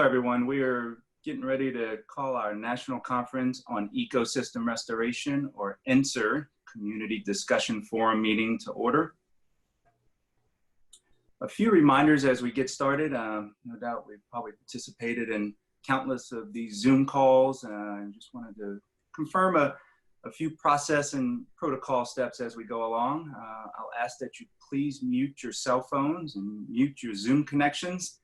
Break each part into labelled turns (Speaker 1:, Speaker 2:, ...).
Speaker 1: Hello, everyone. We are getting ready to call our National Conference on Ecosystem Restoration, or ENSR, Community Discussion Forum meeting to order. A few reminders as we get started. No doubt we've probably participated in countless of these Zoom calls. I just wanted to confirm a few process and protocol steps as we go along. I'll ask that you please mute your cell phones and mute your Zoom connections.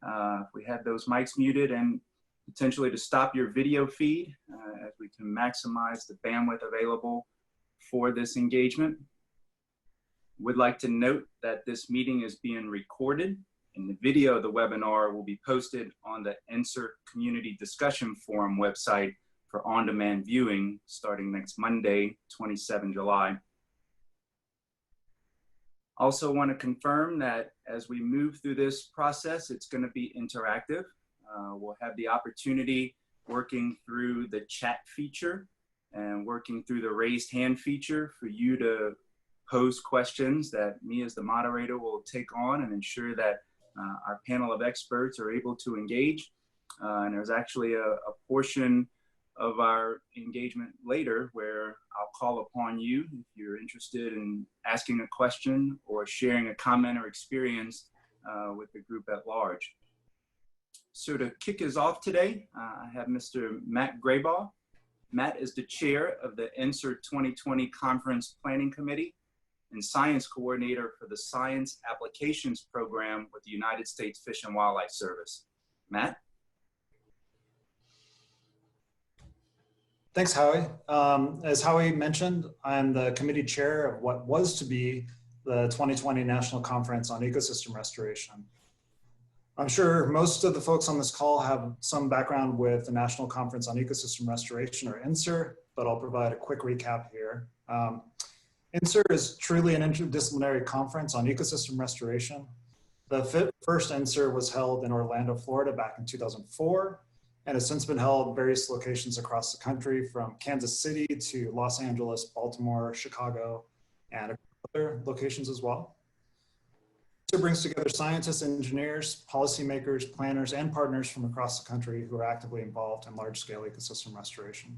Speaker 1: If we have those mics muted, and potentially to stop your video feed as we can maximize the bandwidth available for this engagement. Would like to note that this meeting is being recorded, and the video of the webinar will be posted on the ENSR Community Discussion Forum website for on-demand viewing starting next Monday, 27 July. Also want to confirm that as we move through this process, it's going to be interactive. We'll have the opportunity working through the chat feature and working through the raised hand feature for you to pose questions that me as the moderator will take on and ensure that our panel of experts are able to engage. And there's actually a portion of our engagement later where I'll call upon you if you're interested in asking a question or sharing a comment or experience with the group at large. So to kick us off today, I have Mr. Matt Graybaugh. Matt is the chair of the ENSR 2020 Conference Planning Committee and Science Coordinator for the Science Applications Program with the United States Fish and Wildlife Service. Matt?
Speaker 2: Thanks, Howie. As Howie mentioned, I'm the committee chair of what was to be the 2020 National Conference on Ecosystem Restoration. I'm sure most of the folks on this call have some background with the National Conference on Ecosystem Restoration, or ENSR, but I'll provide a quick recap here. ENSR is truly an interdisciplinary conference on ecosystem restoration. The first ENSR was held in Orlando, Florida back in 2004. And has since been held in various locations across the country, from Kansas City to Los Angeles, Baltimore, Chicago, and other locations as well. It brings together scientists, engineers, policymakers, planners, and partners from across the country who are actively involved in large-scale ecosystem restoration.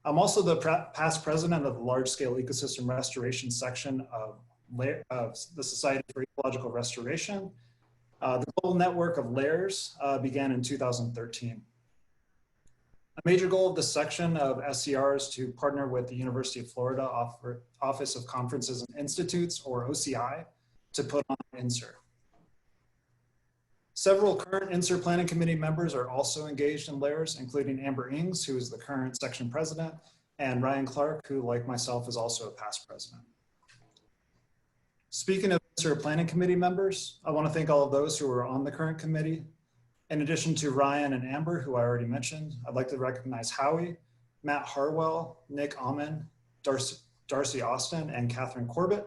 Speaker 2: I'm also the past president of the large-scale ecosystem restoration section of the Society for Ecological Restoration. The global network of layers began in 2013. A major goal of this section of SCR is to partner with the University of Florida Office of Conferences and Institutes, or OCI, to put on ENSR. Several current ENSR Planning Committee members are also engaged in layers, including Amber Ings, who is the current section president, and Ryan Clark, who, like myself, is also a past president. Speaking of ENSR Planning Committee members, I want to thank all of those who are on the current committee. In addition to Ryan and Amber, who I already mentioned, I'd like to recognize Howie, Matt Harwell, Nick Amon, Darcy Austin, and Catherine Corbett.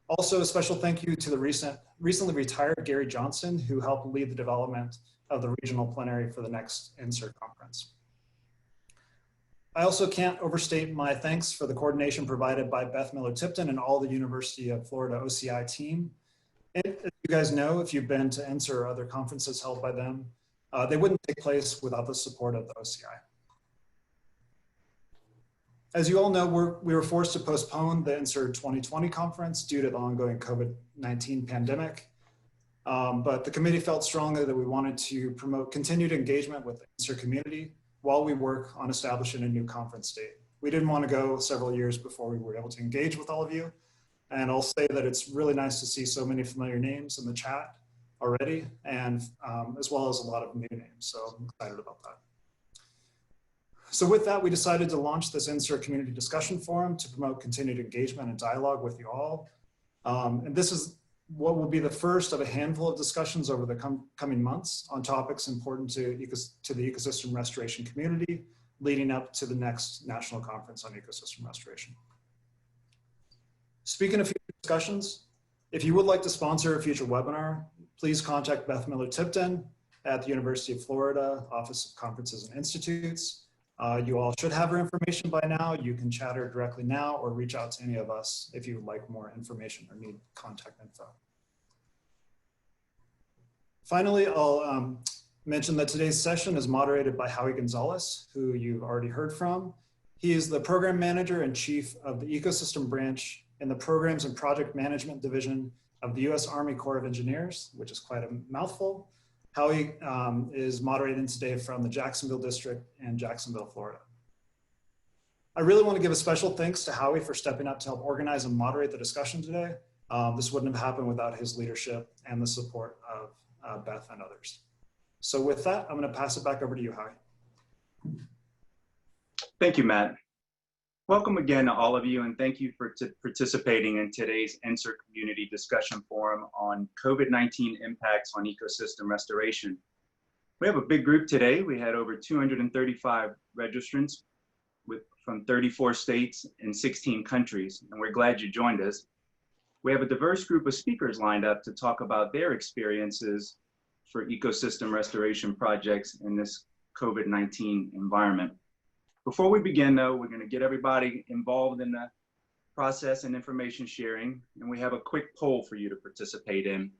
Speaker 2: Also, a special thank you to the recently retired Gary Johnson, who helped lead the development of the regional plenary for the next ENSR conference. I also can't overstate my thanks for the coordination provided by Beth Miller-Tipton and all the University of Florida OCI team. And as you guys know, if you've been to ENSR or other conferences held by them, they wouldn't take place without the support of the OCI. As you all know, we were forced to postpone the ENSR 2020 conference due to the ongoing COVID-19 pandemic. But the committee felt strongly that we wanted to promote continued engagement with the ENSR community while we work on establishing a new conference date. We didn't want to go several years before we were able to engage with all of you. And I'll say that it's really nice to see so many familiar names in the chat already, and as well as a lot of new names. So I'm excited about that. So with that, we decided to launch this ENSR Community Discussion Forum to promote continued engagement and dialogue with you all. And this is what will be the first of a handful of discussions over the coming months on topics important to the ecosystem restoration community, leading up to the next National Conference on Ecosystem Restoration. Speaking of future discussions, if you would like to sponsor a future webinar, please contact Beth Miller-Tipton at the University of Florida Office of Conferences and Institutes. You all should have her information by now. You can chat her directly now or reach out to any of us if you would like more information or need contact info. Finally, I'll mention that today's session is moderated by Howie Gonzalez, who you've already heard from. He is the program manager and chief of the ecosystem branch in the Programs and Project Management Division of the U.S. Army Corps of Engineers, which is quite a mouthful. Howie is moderating today from the Jacksonville district in Jacksonville, Florida. I really want to give a special thanks to Howie for stepping up to help organize and moderate the discussion today. This wouldn't have happened without his leadership and the support of Beth and others. So with that, I'm going to pass it back over to you, Howie.
Speaker 1: Thank you, Matt. Welcome again to all of you, and thank you for participating in today's Insert Community Discussion Forum on COVID-19 impacts on ecosystem restoration. We have a big group today. We had over 235 registrants from 34 states and 16 countries, and we're glad you joined us. We have a diverse group of speakers lined up to talk about their experiences for ecosystem restoration projects in this COVID-19 environment. Before we begin though, we're gonna get everybody involved in the process and information sharing, and we have a quick poll for you to participate in.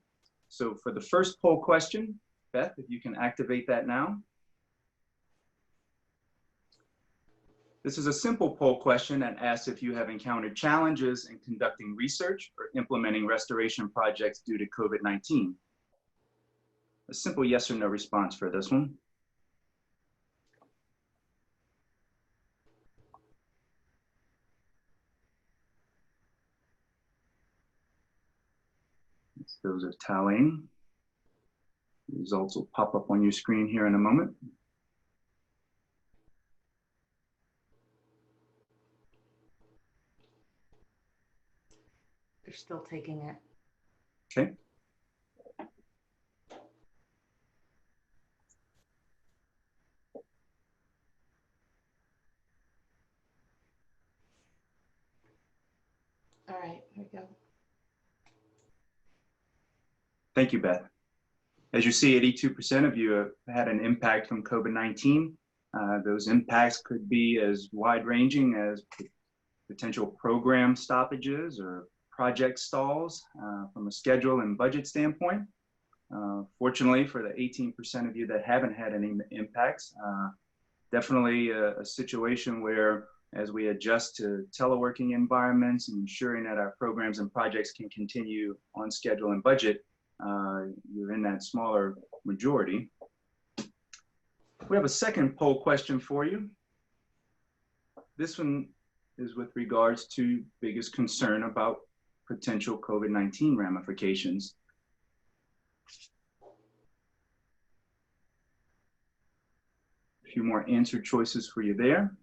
Speaker 1: So for the first poll question, Beth, if you can activate that now. This is a simple poll question that asks if you have encountered challenges in conducting research or implementing restoration projects due to COVID-19. A simple yes or no response for this one. Those are tallying. The results will pop up on your screen here in a moment.
Speaker 3: They're still taking it.
Speaker 1: Okay.
Speaker 3: All right, here we go.
Speaker 1: Thank you, Beth. As you see, 82% of you have had an impact from COVID-19. Those impacts could be as wide-ranging as potential program stoppages or project stalls from a schedule and budget standpoint. Fortunately, for the 18% of you that haven't had any impacts, definitely a situation where as we adjust to teleworking environments and ensuring that our programs and projects can continue on schedule and budget, you're in that smaller majority. We have a second poll question for you. This one is with regards to biggest concern about potential COVID-19 ramifications. A few more answer choices for you there.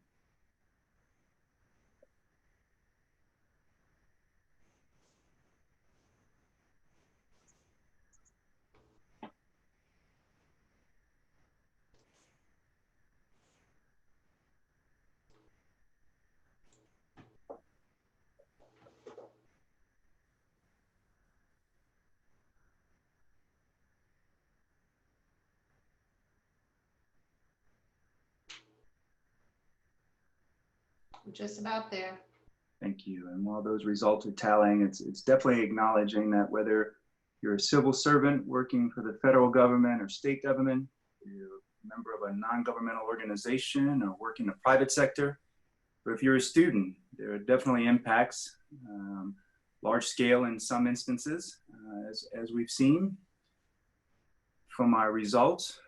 Speaker 3: Just about there.
Speaker 1: Thank you. And while those results are tallying, it's definitely acknowledging that whether you're a civil servant working for the federal government or state government, you're a member of a non-governmental organization or work in the private sector, or if you're a student, there are definitely impacts, large scale in some instances, as we've seen from our results.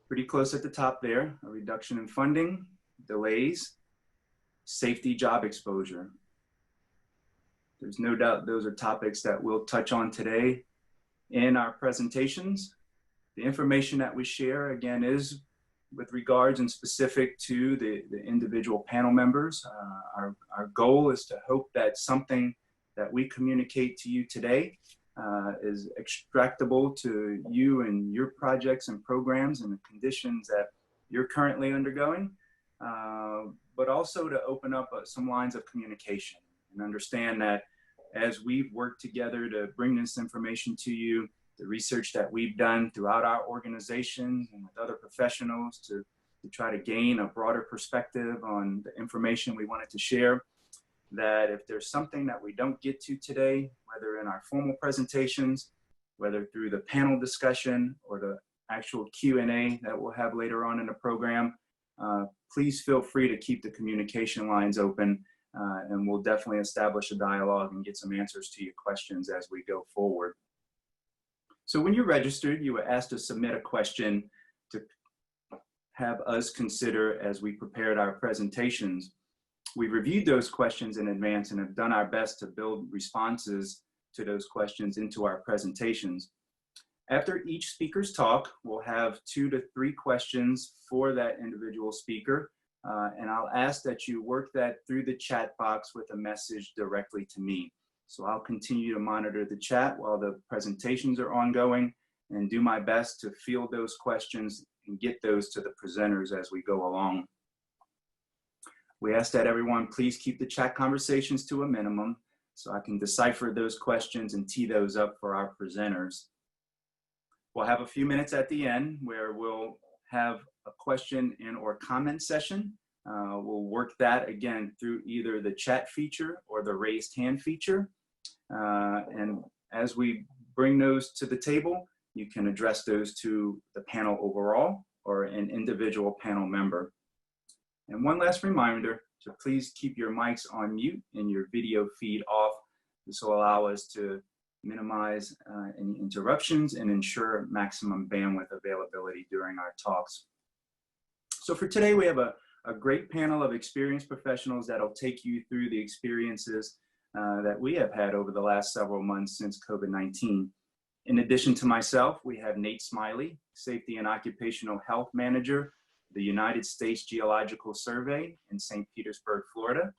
Speaker 1: Pretty close at the top there, a reduction in funding, delays, safety, job exposure. There's no doubt those are topics that we'll touch on today in our presentations. The information that we share, again, is with regards and specific to the individual panel members. Our goal is to hope that something that we communicate to you today is extractable to you and your projects and programs and the conditions that you're currently undergoing. But also to open up some lines of communication and understand that as we've worked together to bring this information to you, the research that we've done throughout our organizations and with other professionals to try to gain a broader perspective on the information we wanted to share, that if there's something that we don't get to today, whether in our formal presentations whether through the panel discussion or the actual Q&A that we'll have later on in the program. Please feel free to keep the communication lines open, and we'll definitely establish a dialogue and get some answers to your questions as we go forward. So when you registered, you were asked to submit a question to have us consider as we prepared our presentations. We reviewed those questions in advance and have done our best to build responses to those questions into our presentations. After each speaker's talk, we'll have 2 to 3 questions for that individual speaker, and I'll ask that you work that through the chat box with a message directly to me. So I'll continue to monitor the chat while the presentations are ongoing and do my best to field those questions and get those to the presenters as we go along. We ask that everyone please keep the chat conversations to a minimum so I can decipher those questions and tee those up for our presenters. We'll have a few minutes at the end where we'll have a question and or comment session. We'll work that again through either the chat feature or the raised hand feature. And as we bring those to the table, you can address those to the panel overall or an individual panel member. And one last reminder to please keep your mics on mute and your video feed off. This will allow us to minimize any interruptions and ensure maximum bandwidth availability during our talks. So for today, we have a great panel of experienced professionals that'll take you through the experiences that we have had over the last several months since COVID-19. In addition to myself, we have Nate Smiley, Safety and Occupational Health Manager, the United States Geological Survey in St. Petersburg, Florida.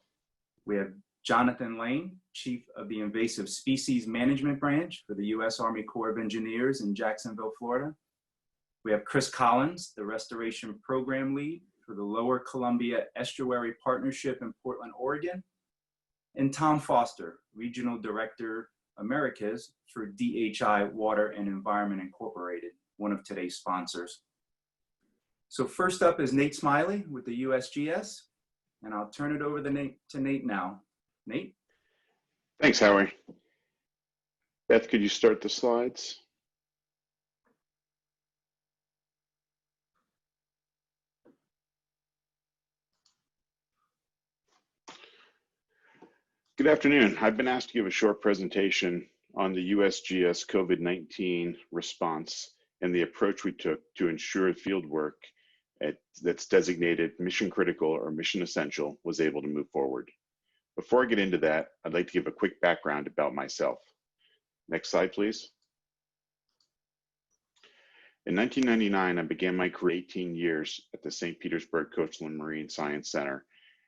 Speaker 1: We have Jonathan Lane, Chief of the Invasive Species Management Branch for the U.S. Army Corps of Engineers in Jacksonville, Florida. We have Chris Collins, the Restoration Program Lead for the Lower Columbia Estuary Partnership in Portland, Oregon. And Tom Foster, Regional Director Americas for DHI Water and Environment Incorporated, one of today's sponsors. So first up is Nate Smiley with the USGS, and I'll turn it over to Nate now. Nate?
Speaker 4: Thanks, Howie. Beth, could you start the slides? Good afternoon. I've been asked to give a short presentation on the USGS COVID-19 response and the approach we took to ensure field work that's designated mission critical or mission essential was able to move forward. Before I get into that, I'd like to give a quick background about myself. Next slide, please. In 1999, I began my career 18 years at the St. Petersburg Coastal and Marine Science Center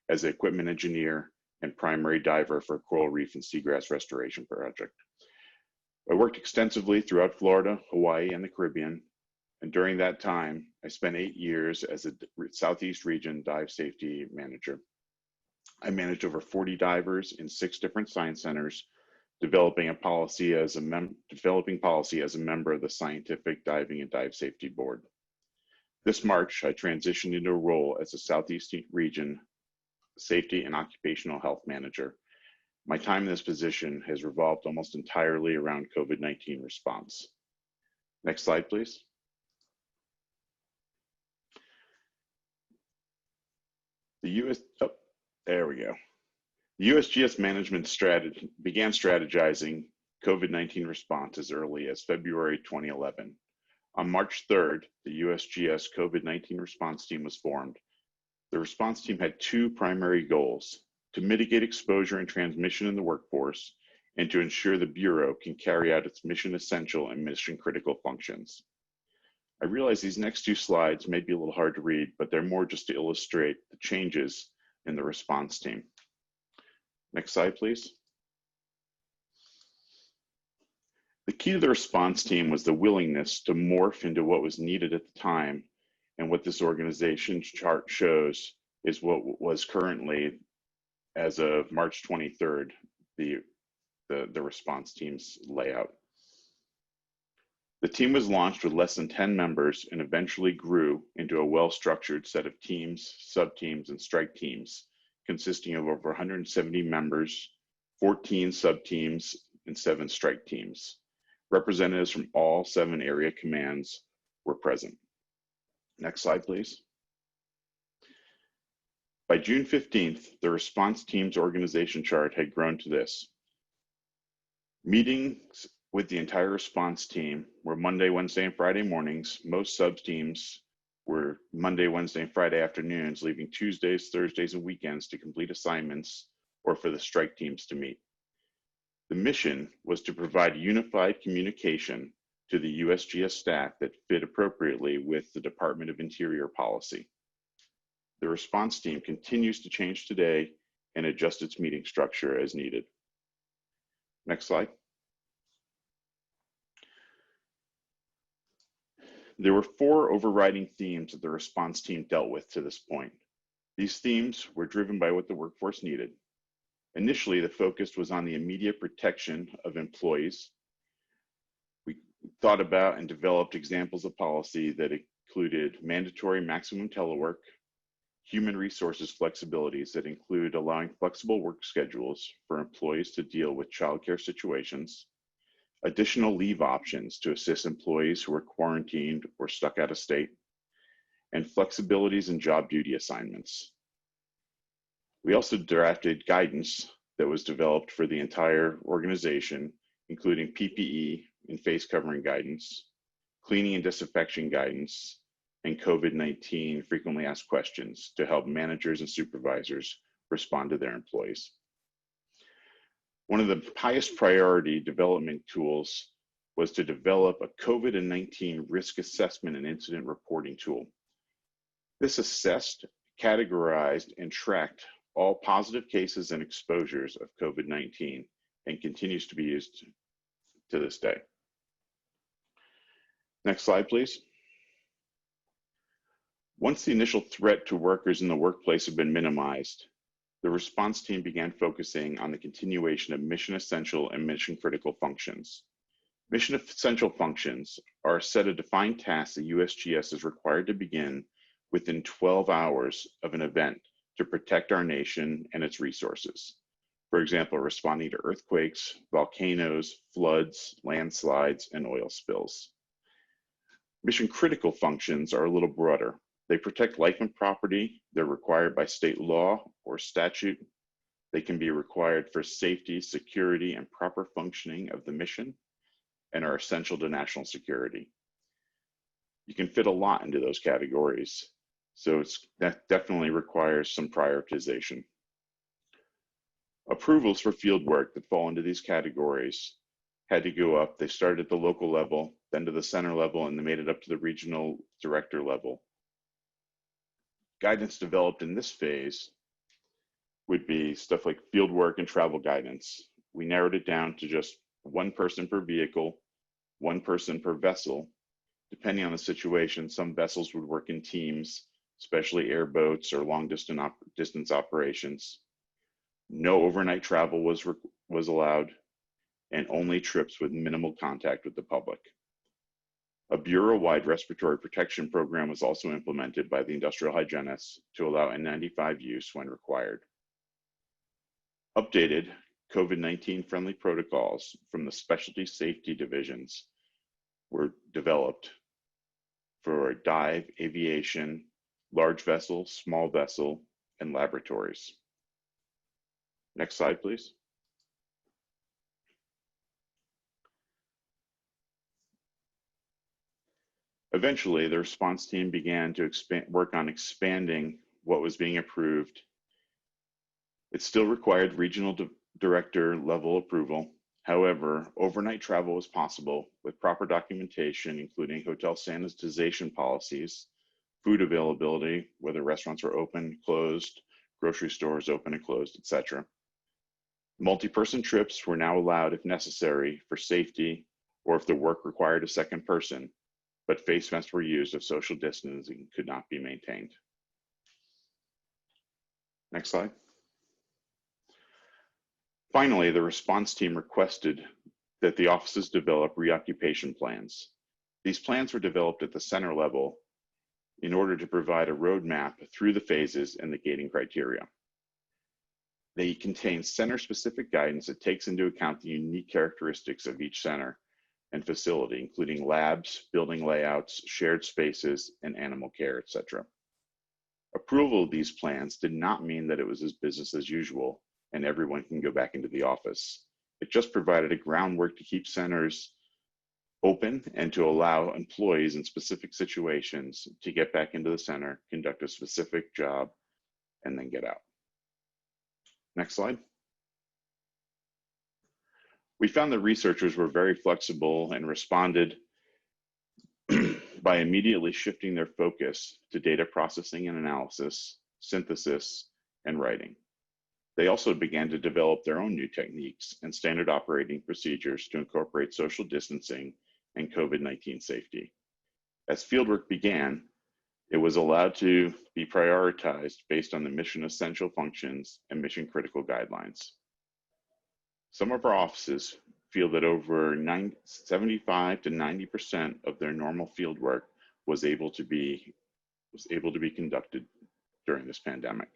Speaker 4: as an equipment engineer and primary diver for a coral reef and seagrass restoration project. I worked extensively throughout Florida, Hawaii, and the Caribbean. And during that time, I spent 8 years as a Southeast Region Dive Safety Manager. I managed over 40 divers in 6 different science centers, developing policy as a member of the Scientific Diving and Dive Safety Board. This March, I transitioned into a role as a Southeast Region Safety and Occupational Health Manager. My time in this position has revolved almost entirely around COVID-19 response. Next slide, please. There we go. The USGS management began strategizing COVID-19 response as early as February 2011. On March 3rd, the USGS COVID-19 response team was formed. The response team had 2 primary goals: to mitigate exposure and transmission in the workforce, and to ensure the Bureau can carry out its mission essential and mission critical functions. I realize these next 2 slides may be a little hard to read, but they're more just to illustrate the changes in the response team. Next slide, please. The key to the response team was the willingness to morph into what was needed at the time, and what this organization chart shows is what was currently, as of March 23rd, the response team's layout. The team was launched with less than 10 members and eventually grew into a well-structured set of teams, sub-teams, and strike teams, consisting of over 170 members, 14 sub-teams, and 7 strike teams, Representatives from all 7 area commands were present. Next slide, please. By June 15th, the response team's organization chart had grown to this. Meetings with the entire response team were Monday, Wednesday, and Friday mornings. Most sub-teams were Monday, Wednesday, and Friday afternoons, leaving Tuesdays, Thursdays, and weekends to complete assignments or for the strike teams to meet. The mission was to provide unified communication to the USGS staff that fit appropriately with the Department of Interior policy. The response team continues to change today and adjust its meeting structure as needed. Next slide. There were 4 overriding themes that the response team dealt with to this point. These themes were driven by what the workforce needed. Initially, the focus was on the immediate protection of employees. We thought about and developed examples of policy that included mandatory maximum telework, human resources flexibilities that include allowing flexible work schedules for employees to deal with childcare situations, additional leave options to assist employees who are quarantined or stuck out of state, and flexibilities in job duty assignments. We also drafted guidance that was developed for the entire organization, including PPE and face covering guidance, cleaning and disinfection guidance, and COVID-19 frequently asked questions to help managers and supervisors respond to their employees. One of the highest priority development tools was to develop a COVID-19 risk assessment and incident reporting tool. This assessed, categorized, and tracked all positive cases and exposures of COVID-19 and continues to be used to this day. Next slide, please. Once the initial threat to workers in the workplace had been minimized, the response team began focusing on the continuation of mission essential and mission critical functions. Mission essential functions are a set of defined tasks that USGS is required to begin within 12 hours of an event to protect our nation and its resources. For example, responding to earthquakes, volcanoes, floods, landslides, and oil spills. Mission critical functions are a little broader. They protect life and property. They're required by state law or statute. They can be required for safety, security, and proper functioning of the mission, and are essential to national security. You can fit a lot into those categories, so that definitely requires some prioritization. Approvals for field work that fall into these categories had to go up. They started at the local level, then to the center level, and they made it up to the regional director level. Guidance developed in this phase would be stuff like field work and travel guidance. We narrowed it down to just 1 person per vehicle, 1 person per vessel. Depending on the situation, some vessels would work in teams, especially airboats or long distance operations. No overnight travel was allowed, and only trips with minimal contact with the public. A bureau-wide respiratory protection program was also implemented by the industrial hygienists to allow N95 use when required. Updated COVID-19 friendly protocols from the specialty safety divisions were developed for dive, aviation, large vessel, small vessel, and laboratories. Next slide, please. Eventually, the response team began to work on expanding what was being approved. It still required regional director level approval. However, overnight travel was possible with proper documentation, including hotel sanitization policies, food availability, whether restaurants were open, closed, grocery stores open and closed, etc. Multi-person trips were now allowed if necessary for safety or if the work required a second person, but face masks were used if social distancing could not be maintained. Next slide. Finally, the response team requested that the offices develop reoccupation plans. These plans were developed at the center level in order to provide a roadmap through the phases and the gating criteria. They contain center-specific guidance that takes into account the unique characteristics of each center and facility, including labs, building layouts, shared spaces, and animal care, etc. Approval of these plans did not mean that it was as business as usual and everyone can go back into the office. It just provided a groundwork to keep centers open and to allow employees in specific situations to get back into the center, conduct a specific job, and then get out. Next slide. We found that researchers were very flexible and responded by immediately shifting their focus to data processing and analysis, synthesis, and writing. They also began to develop their own new techniques and standard operating procedures to incorporate social distancing and COVID-19 safety. As fieldwork began, it was allowed to be prioritized based on the mission essential functions and mission critical guidelines. Some of our offices feel that over 75 to 90% of their normal fieldwork was able to be conducted during this pandemic.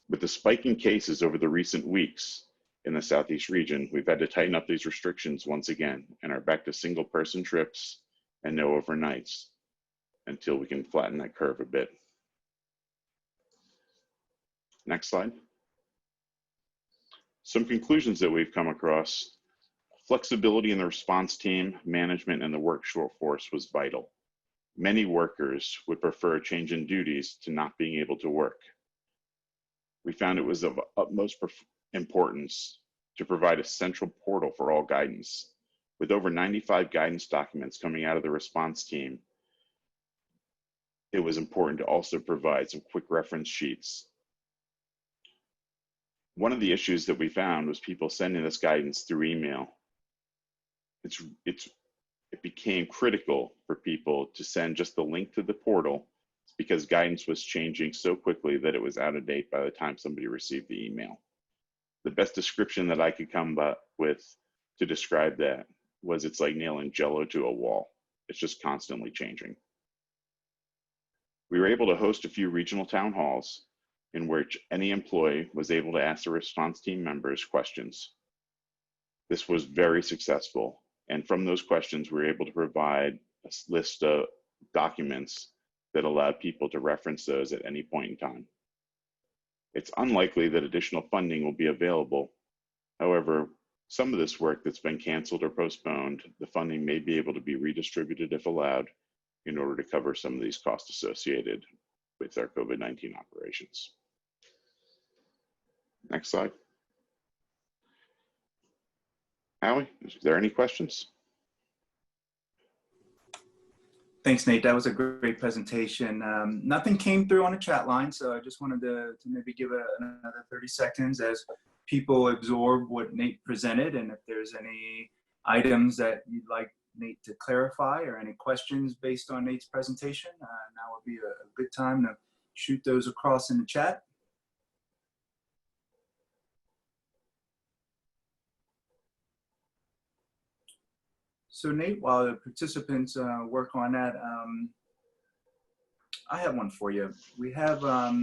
Speaker 4: With the spike in cases over the recent weeks in the Southeast region, we've had to tighten up these restrictions once again and are back to single person trips and no overnights until we can flatten that curve a bit. Next slide. Some conclusions that we've come across. Flexibility in the response team, management, and the workforce was vital. Many workers would prefer a change in duties to not being able to work. We found it was of utmost importance to provide a central portal for all guidance. With over 95 guidance documents coming out of the response team, it was important to also provide some quick reference sheets. One of the issues that we found was people sending us guidance through email. It became critical for people to send just the link to the portal because guidance was changing so quickly that it was out of date by the time somebody received the email. The best description that I could come up with to describe that was it's like nailing Jello to a wall. It's just constantly changing. We were able to host a few regional town halls in which any employee was able to ask the response team members questions. This was very successful. And from those questions, we were able to provide a list of documents that allowed people to reference those at any point in time. It's unlikely that additional funding will be available. However, some of this work that's been canceled or postponed, the funding may be able to be redistributed if allowed in order to cover some of these costs associated with our COVID-19 operations. Next slide. Howie, is there any questions?
Speaker 1: Thanks, Nate. That was a great presentation. Nothing came through on the chat line, so I just wanted to maybe give another 30 seconds as people absorb what Nate presented, and if there's any items that you'd like Nate to clarify or any questions based on Nate's presentation, now would be a good time to shoot those across in the chat. So Nate, while the participants work on that, I have one for you. We have a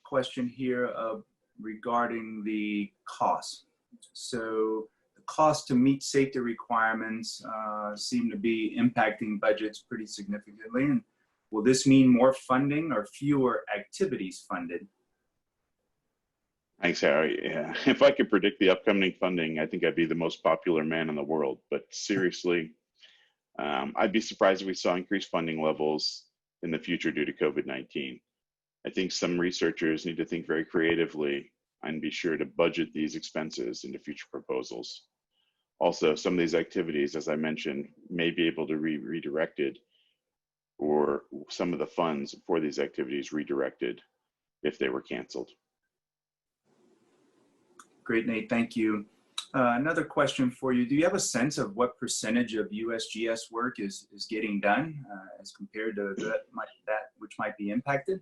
Speaker 1: question here regarding the cost. So the cost to meet safety requirements seem to be impacting budgets pretty significantly. And will this mean more funding or fewer activities funded?
Speaker 4: Thanks, Harry. Yeah. If I could predict the upcoming funding, I think I'd be the most popular man in the world. But seriously, I'd be surprised if we saw increased funding levels in the future due to COVID-19. I think some researchers need to think very creatively and be sure to budget these expenses into future proposals. Also, some of these activities, as I mentioned, may be able to be redirected, or some of the funds for these activities redirected if they were canceled.
Speaker 1: Great, Nate, thank you. Another question for you. Do you have a sense of what percentage of USGS work is getting done as compared to that which might be impacted?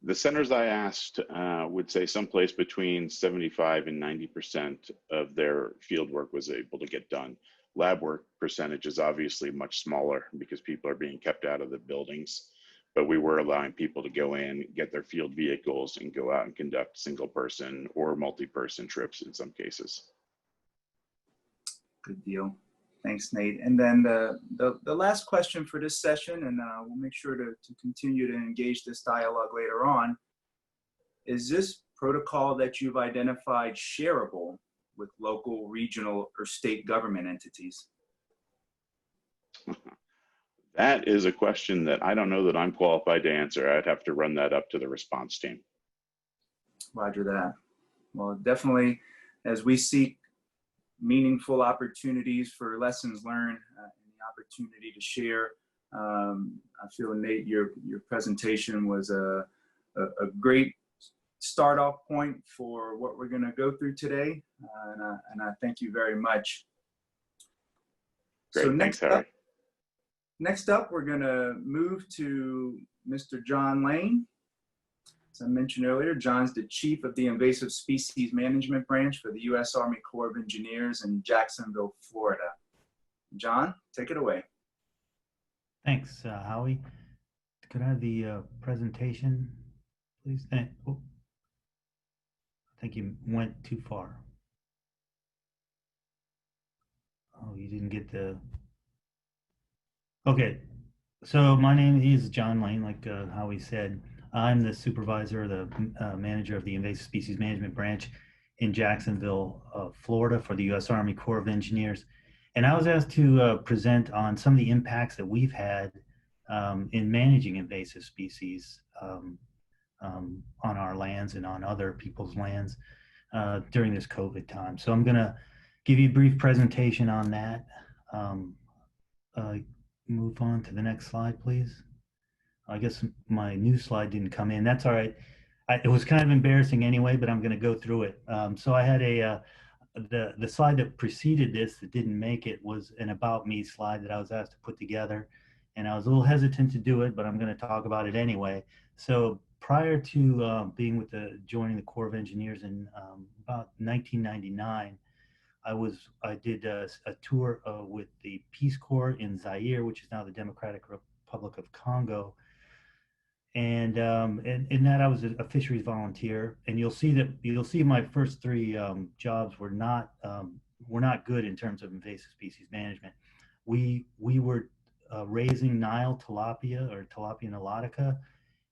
Speaker 4: The centers I asked would say someplace between 75 and 90% of their field work was able to get done. Lab work percentage is obviously much smaller because people are being kept out of the buildings, but we were allowing people to go in, get their field vehicles, and go out and conduct single person or multi-person trips in some cases.
Speaker 1: Good deal. Thanks, Nate. And then the last question for this session, and we'll make sure to continue to engage this dialogue later on. Is this protocol that you've identified shareable with local, regional, or state government entities?
Speaker 4: That is a question that I don't know that I'm qualified to answer. I'd have to run that up to the response team.
Speaker 1: Roger that. Well, definitely, as we seek meaningful opportunities for lessons learned and the opportunity to share, I feel, Nate, your presentation was a great start off point for what we're going to go through today, and I thank you very much.
Speaker 4: Great,
Speaker 1: So
Speaker 4: thanks, Harry.
Speaker 1: Next up, we're going to move to Mr. John Lane. As I mentioned earlier, John's the Chief of the Invasive Species Management Branch for the U.S. Army Corps of Engineers in Jacksonville, Florida. John, take it away.
Speaker 5: Thanks, Howie. Could I have the presentation, please? Oh, I think you went too far. Oh, you didn't get the... Okay, so my name is John Lane, like Howie said. I'm the supervisor, the manager of the Invasive Species Management Branch in Jacksonville, Florida for the U.S. Army Corps of Engineers. And I was asked to present on some of the impacts that we've had in managing invasive species on our lands and on other people's lands during this COVID time. So I'm gonna give you a brief presentation on that. Move on to the next slide, please. I guess my new slide didn't come in. That's all right. It was kind of embarrassing anyway, but I'm going to go through it. So I had the slide that preceded this that didn't make it was an about me slide that I was asked to put together, and I was a little hesitant to do it, but I'm going to talk about it anyway. So prior to joining the Corps of Engineers in about 1999, I did a tour with the Peace Corps in Zaire, which is now the Democratic Republic of Congo. And in that I was a fisheries volunteer, and you'll see my first three jobs were not good in terms of invasive species management. We were raising Nile tilapia or Tilapia nilotica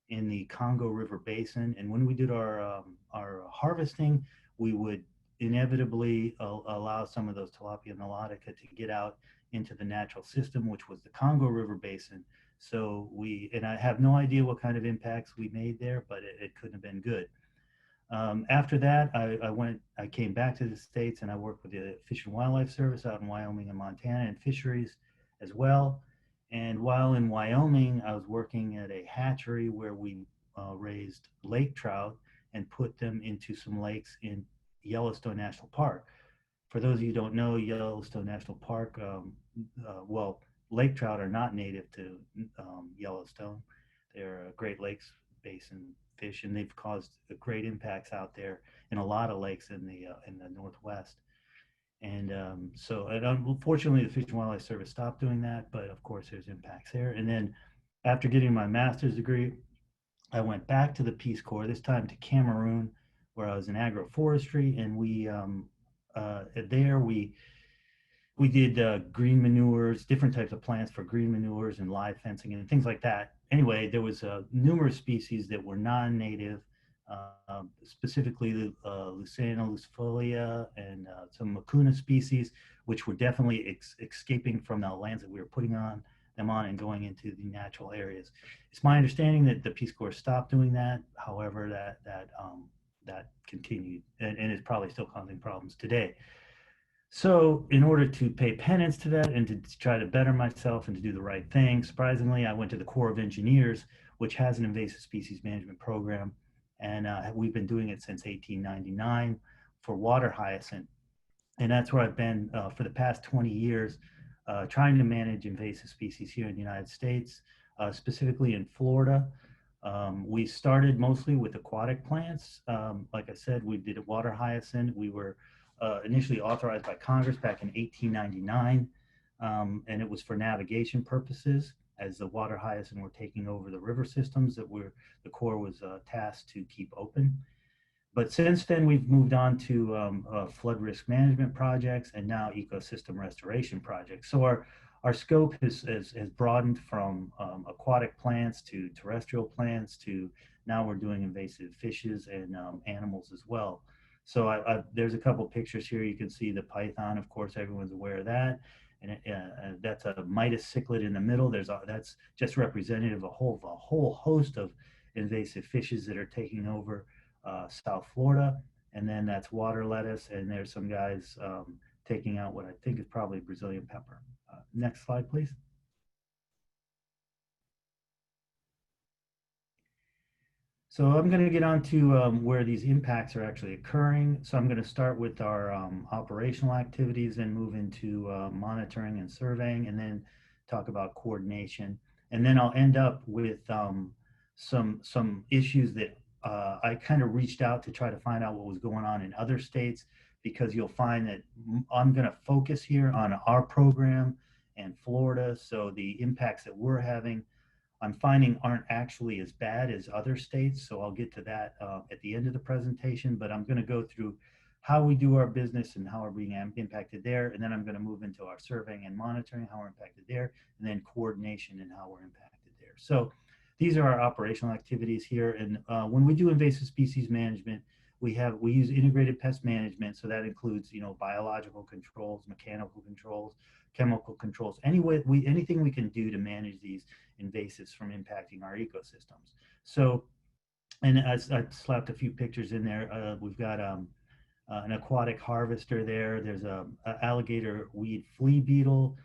Speaker 5: in the Congo River Basin, and when we did our harvesting, we would inevitably allow some of those Tilapia nilotica to get out into the natural system, which was the Congo River Basin. So and I have no idea what kind of impacts we made there, but it couldn't have been good. After that, I came back to the States and I worked with the Fish and Wildlife Service out in Wyoming and Montana and fisheries as well. And while in Wyoming, I was working at a hatchery where we raised lake trout and put them into some lakes in Yellowstone National Park. For those of you who don't know, Yellowstone National Park, lake trout are not native to Yellowstone. They're a Great Lakes Basin fish, and they've caused great impacts out there in a lot of lakes in the Northwest. And unfortunately, the Fish and Wildlife Service stopped doing that, but of course there's impacts there. And then after getting my master's degree, I went back to the Peace Corps, this time to Cameroon, where I was in agroforestry, and we did green manures, different types of plants for green manures and live fencing and things like that. Anyway, there was numerous species that were non-native, specifically Lucena lucifolia and some Mucuna species, which were definitely escaping from the lands that we were putting them on and going into the natural areas. It's my understanding that the Peace Corps stopped doing that. However, that continued and is probably still causing problems today. So in order to pay penance to that and to try to better myself and to do the right thing, surprisingly, I went to the Corps of Engineers, which has an invasive species management program. And we've been doing it since 1899 for water hyacinth. And that's where I've been for the past 20 years, trying to manage invasive species here in the United States, specifically in Florida. We started mostly with aquatic plants. Like I said, we did a water hyacinth. We were initially authorized by Congress back in 1899, and it was for navigation purposes, as the water hyacinth were taking over the river systems that the Corps was tasked to keep open. But since then, we've moved on to flood risk management projects and now ecosystem restoration projects. So our scope has broadened from aquatic plants to terrestrial plants to now we're doing invasive fishes and animals as well. So there's a couple pictures here. You can see the python, of course, everyone's aware of that. And that's a Midas cichlid in the middle. That's just representative of a whole host of invasive fishes that are taking over South Florida. And then that's water lettuce. And there's some guys taking out what I think is probably Brazilian pepper. Next slide, please. So I'm going to get on to where these impacts are actually occurring. So I'm going to start with our operational activities and move into monitoring and surveying, and then talk about coordination. And then I'll end up with some issues that I kind of reached out to try to find out what was going on in other states, because you'll find that I'm going to focus here on our program and Florida. So the impacts that we're having, I'm finding aren't actually as bad as other states. So I'll get to that at the end of the presentation, but I'm going to go through how we do our business and how we're being impacted there. And then I'm going to move into our surveying and monitoring, how we're impacted there, and then coordination and how we're impacted there. So these are our operational activities here. And when we do invasive species management, we use integrated pest management. So that includes, biological controls, mechanical controls, chemical controls, anything we can do to manage these invasives from impacting our ecosystems. So, and I slapped a few pictures in there. We've got an aquatic harvester there. There's a alligator weed flea beetle.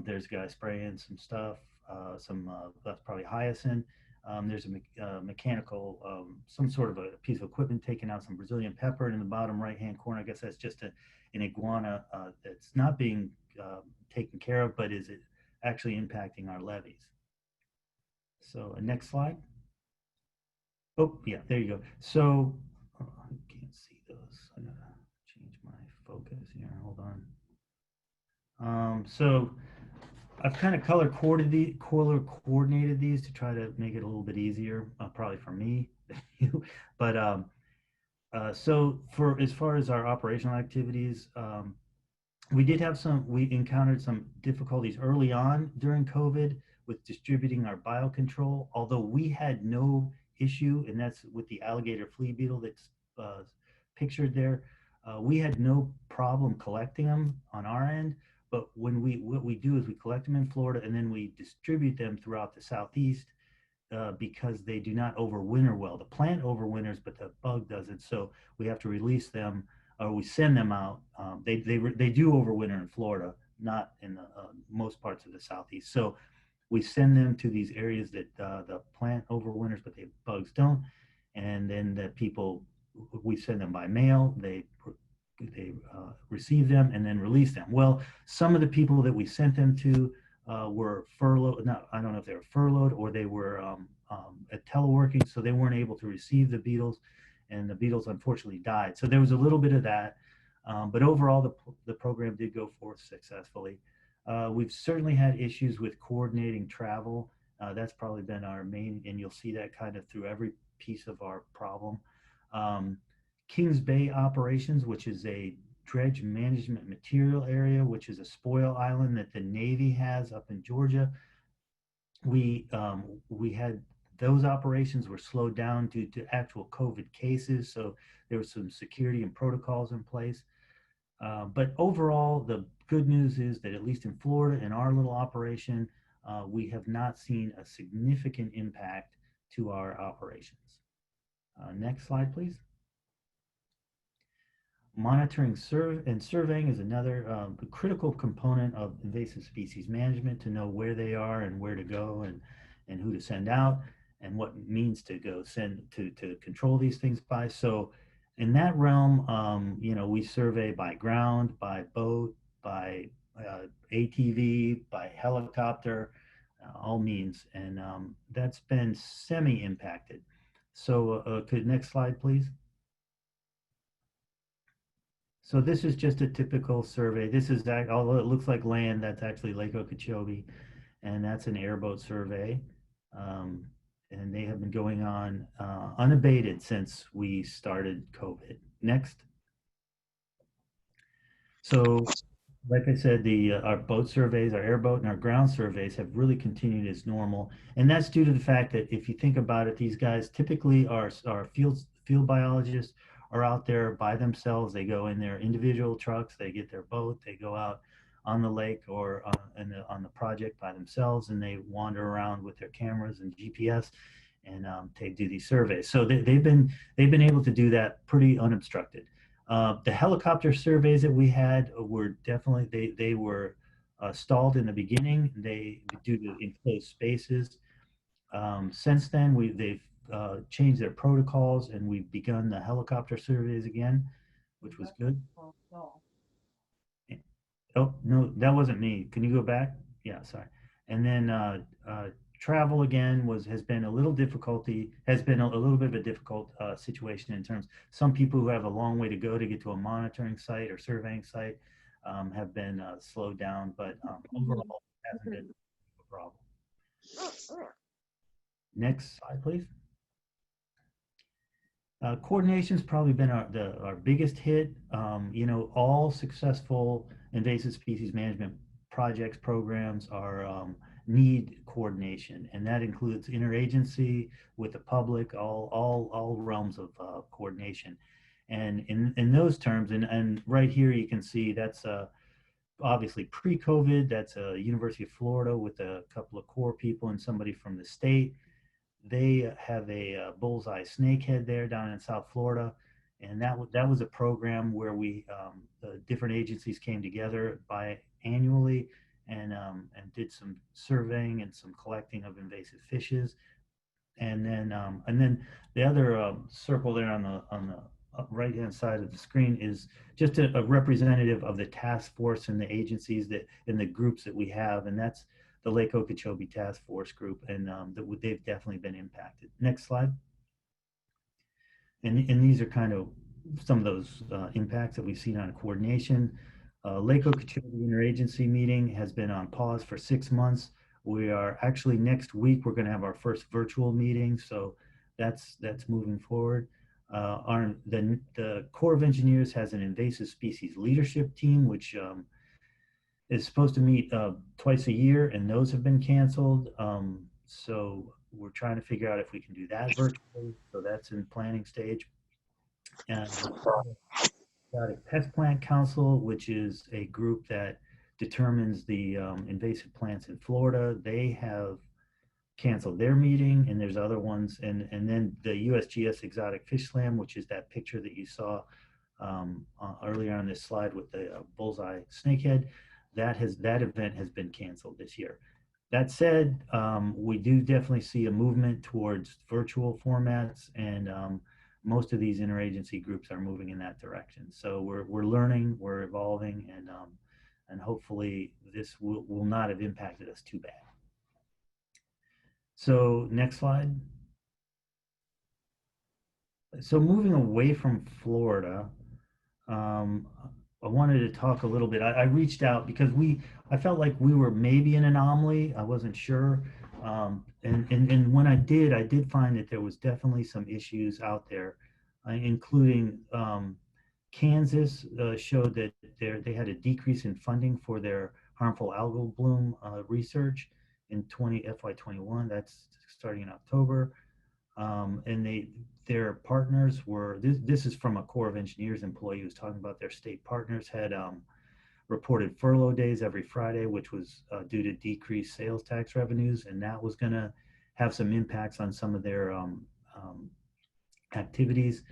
Speaker 5: There's guys spraying some stuff. That's probably hyacinth. There's a mechanical, some sort of a piece of equipment taking out some Brazilian pepper. And in the bottom right-hand corner, I guess that's just an iguana that's not being taken care of, but is it actually impacting our levees. So next slide. Oh, yeah, there you go. So I can't see those. I gotta change my focus here. Hold on. So I've kind of color coordinated these to try to make it a little bit easier, probably for me than you. But so for as far as our operational activities, we encountered some difficulties early on during COVID with distributing our biocontrol, although we had no issue, and that's with the alligator flea beetle that's pictured there. We had no problem collecting them on our end, but what we do is we collect them in Florida and then we distribute them throughout the Southeast because they do not overwinter well. The plant overwinters, but the bug doesn't, so we have to release them or we send them out. They do overwinter in Florida, not in the most parts of the Southeast. So we send them to these areas that the plant overwinters, but the bugs don't. And then we send them by mail. They receive them and then release them. Well, some of the people that we sent them to were furloughed. No, I don't know if they were furloughed or they were at teleworking, so they weren't able to receive the beetles, and the beetles unfortunately died. So there was a little bit of that, but overall the program did go forth successfully. We've certainly had issues with coordinating travel. That's probably been our main, and you'll see that kind of through every piece of our problem. Kings Bay operations, which is a dredge management material area, which is a spoil island that the Navy has up in Georgia. We had those operations were slowed down due to actual COVID cases, so there was some security and protocols in place. But overall, the good news is that at least in Florida, in our little operation, we have not seen a significant impact to our operations. Next slide, please. Monitoring and surveying is another critical component of invasive species management, to know where they are and where to go and who to send out and what means to go send to control these things by. So in that realm, we survey by ground, by boat, by ATV, by helicopter, all means, and that's been semi-impacted. So could next slide, please. So this is just a typical survey. This is, although it looks like land, that's actually Lake Okeechobee, and that's an airboat survey. and they have been going on unabated since we started COVID. Next. So, like I said, our boat surveys, our airboat and our ground surveys have really continued as normal. And that's due to the fact that if you think about it, these guys typically are field biologists are out there by themselves. They go in their individual trucks, they get their boat, they go out on the lake or on the project by themselves, and they wander around with their cameras and GPS and they do these surveys. So they've been able to do that pretty unobstructed. The helicopter surveys that we had were definitely they were stalled in the beginning. They due to enclosed spaces. Since then, they've changed their protocols and we've begun the helicopter surveys again, which was good. Oh no, that wasn't me. Can you go back? Yeah, sorry. And then travel again has been a little little bit of a difficult situation in terms. Some people who have a long way to go to get to a monitoring site or surveying site have been slowed down, but overall it hasn't been a problem. Next slide, please. Coordination's probably been our biggest hit. All successful invasive species management projects, programs need coordination, and that includes interagency with the public, all realms of coordination. And in those terms, and right here you can see that's obviously pre-COVID. That's University of Florida with a couple of core people and somebody from the state. They have a bullseye snakehead there down in South Florida, and that was a program where the different agencies came together biannually and did some surveying and some collecting of invasive fishes, and then the other circle there on the right hand side of the screen is just a representative of the task force and the agencies that in the groups that we have, and that's the Lake Okeechobee Task Force Group, and they've definitely been impacted. Next slide. And these are kind of some of those impacts that we've seen on coordination. Lake Okeechobee Interagency meeting has been on pause for 6 months. We are actually next week, we're going to have our first virtual meeting, so that's moving forward. The Corps of Engineers has an invasive species leadership team, which is supposed to meet twice a year, and those have been canceled. So we're trying to figure out if we can do that virtually. So that's in planning stage. And got a Pest Plant Council, which is a group that determines the invasive plants in Florida. They have canceled their meeting, and there's other ones. And then the USGS Exotic Fish Slam, which is that picture that you saw earlier on this slide with the bullseye snakehead. That event has been canceled this year. That said, we do definitely see a movement towards virtual formats, and most of these interagency groups are moving in that direction. So we're learning, we're evolving, and hopefully this will not have impacted us too bad. So next slide. So moving away from Florida, I wanted to talk a little bit. I reached out because I felt like we were maybe an anomaly. I wasn't sure. And when I did find that there was definitely some issues out there, including Kansas showed that they had a decrease in funding for their harmful algal bloom research in FY21. That's starting in October. And their partners were, this is from a Corps of Engineers employee who's talking about their state partners had reported furlough days every Friday, which was due to decreased sales tax revenues, and that was going to have some impacts on some of their activities.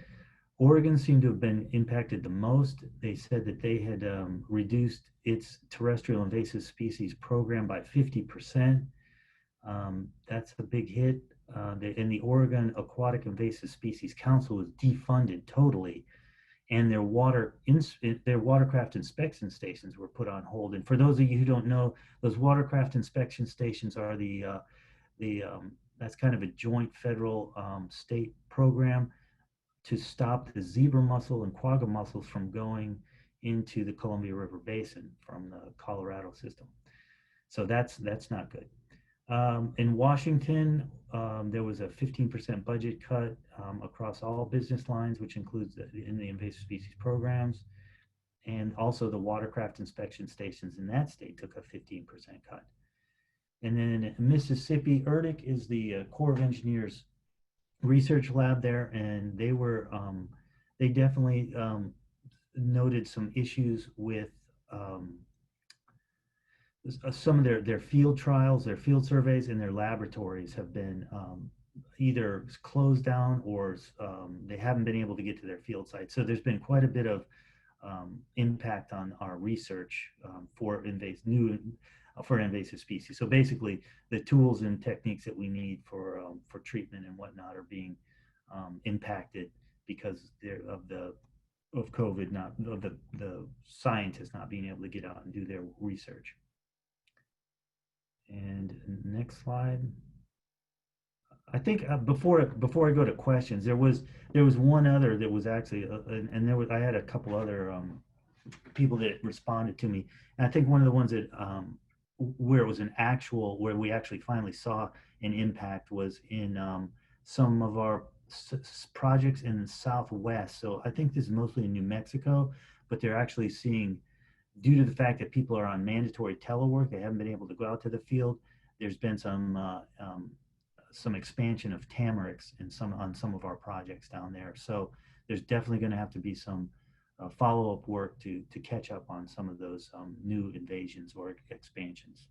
Speaker 5: Oregon seemed to have been impacted the most. They said that they had reduced its terrestrial invasive species program by 50%. That's a big hit. And the Oregon Aquatic Invasive Species Council was defunded totally, and their watercraft inspection stations were put on hold. And for those of you who don't know, those watercraft inspection stations are that's kind of a joint federal state program to stop the zebra mussel and quagga mussels from going into the Columbia River Basin from the Colorado system. So that's not good. In Washington, there was a 15% budget cut across all business lines, which includes in the invasive species programs. And also the watercraft inspection stations in that state took a 15% cut. And then in Mississippi, ERDIC is the Corps of Engineers research lab there, and they definitely noted some issues with some of their field trials, their field surveys, and their laboratories have been either closed down or they haven't been able to get to their field sites. So there's been quite a bit of impact on our research for invasive species. So basically, the tools and techniques that we need for treatment and whatnot are being impacted because of COVID, the scientists not being able to get out and do their research. And next slide. I think before I go to questions, there was one other that was actually, I had a couple other people that responded to me, and I think one of the ones that where it was where we actually finally saw an impact was in some of our projects in the Southwest. So I think this is mostly in New Mexico, but they're actually seeing, due to the fact that people are on mandatory telework, they haven't been able to go out to the field. There's been some expansion of tamarix on some of our projects down there. So there's definitely going to have to be some follow-up work to catch up on some of those new invasions or expansions.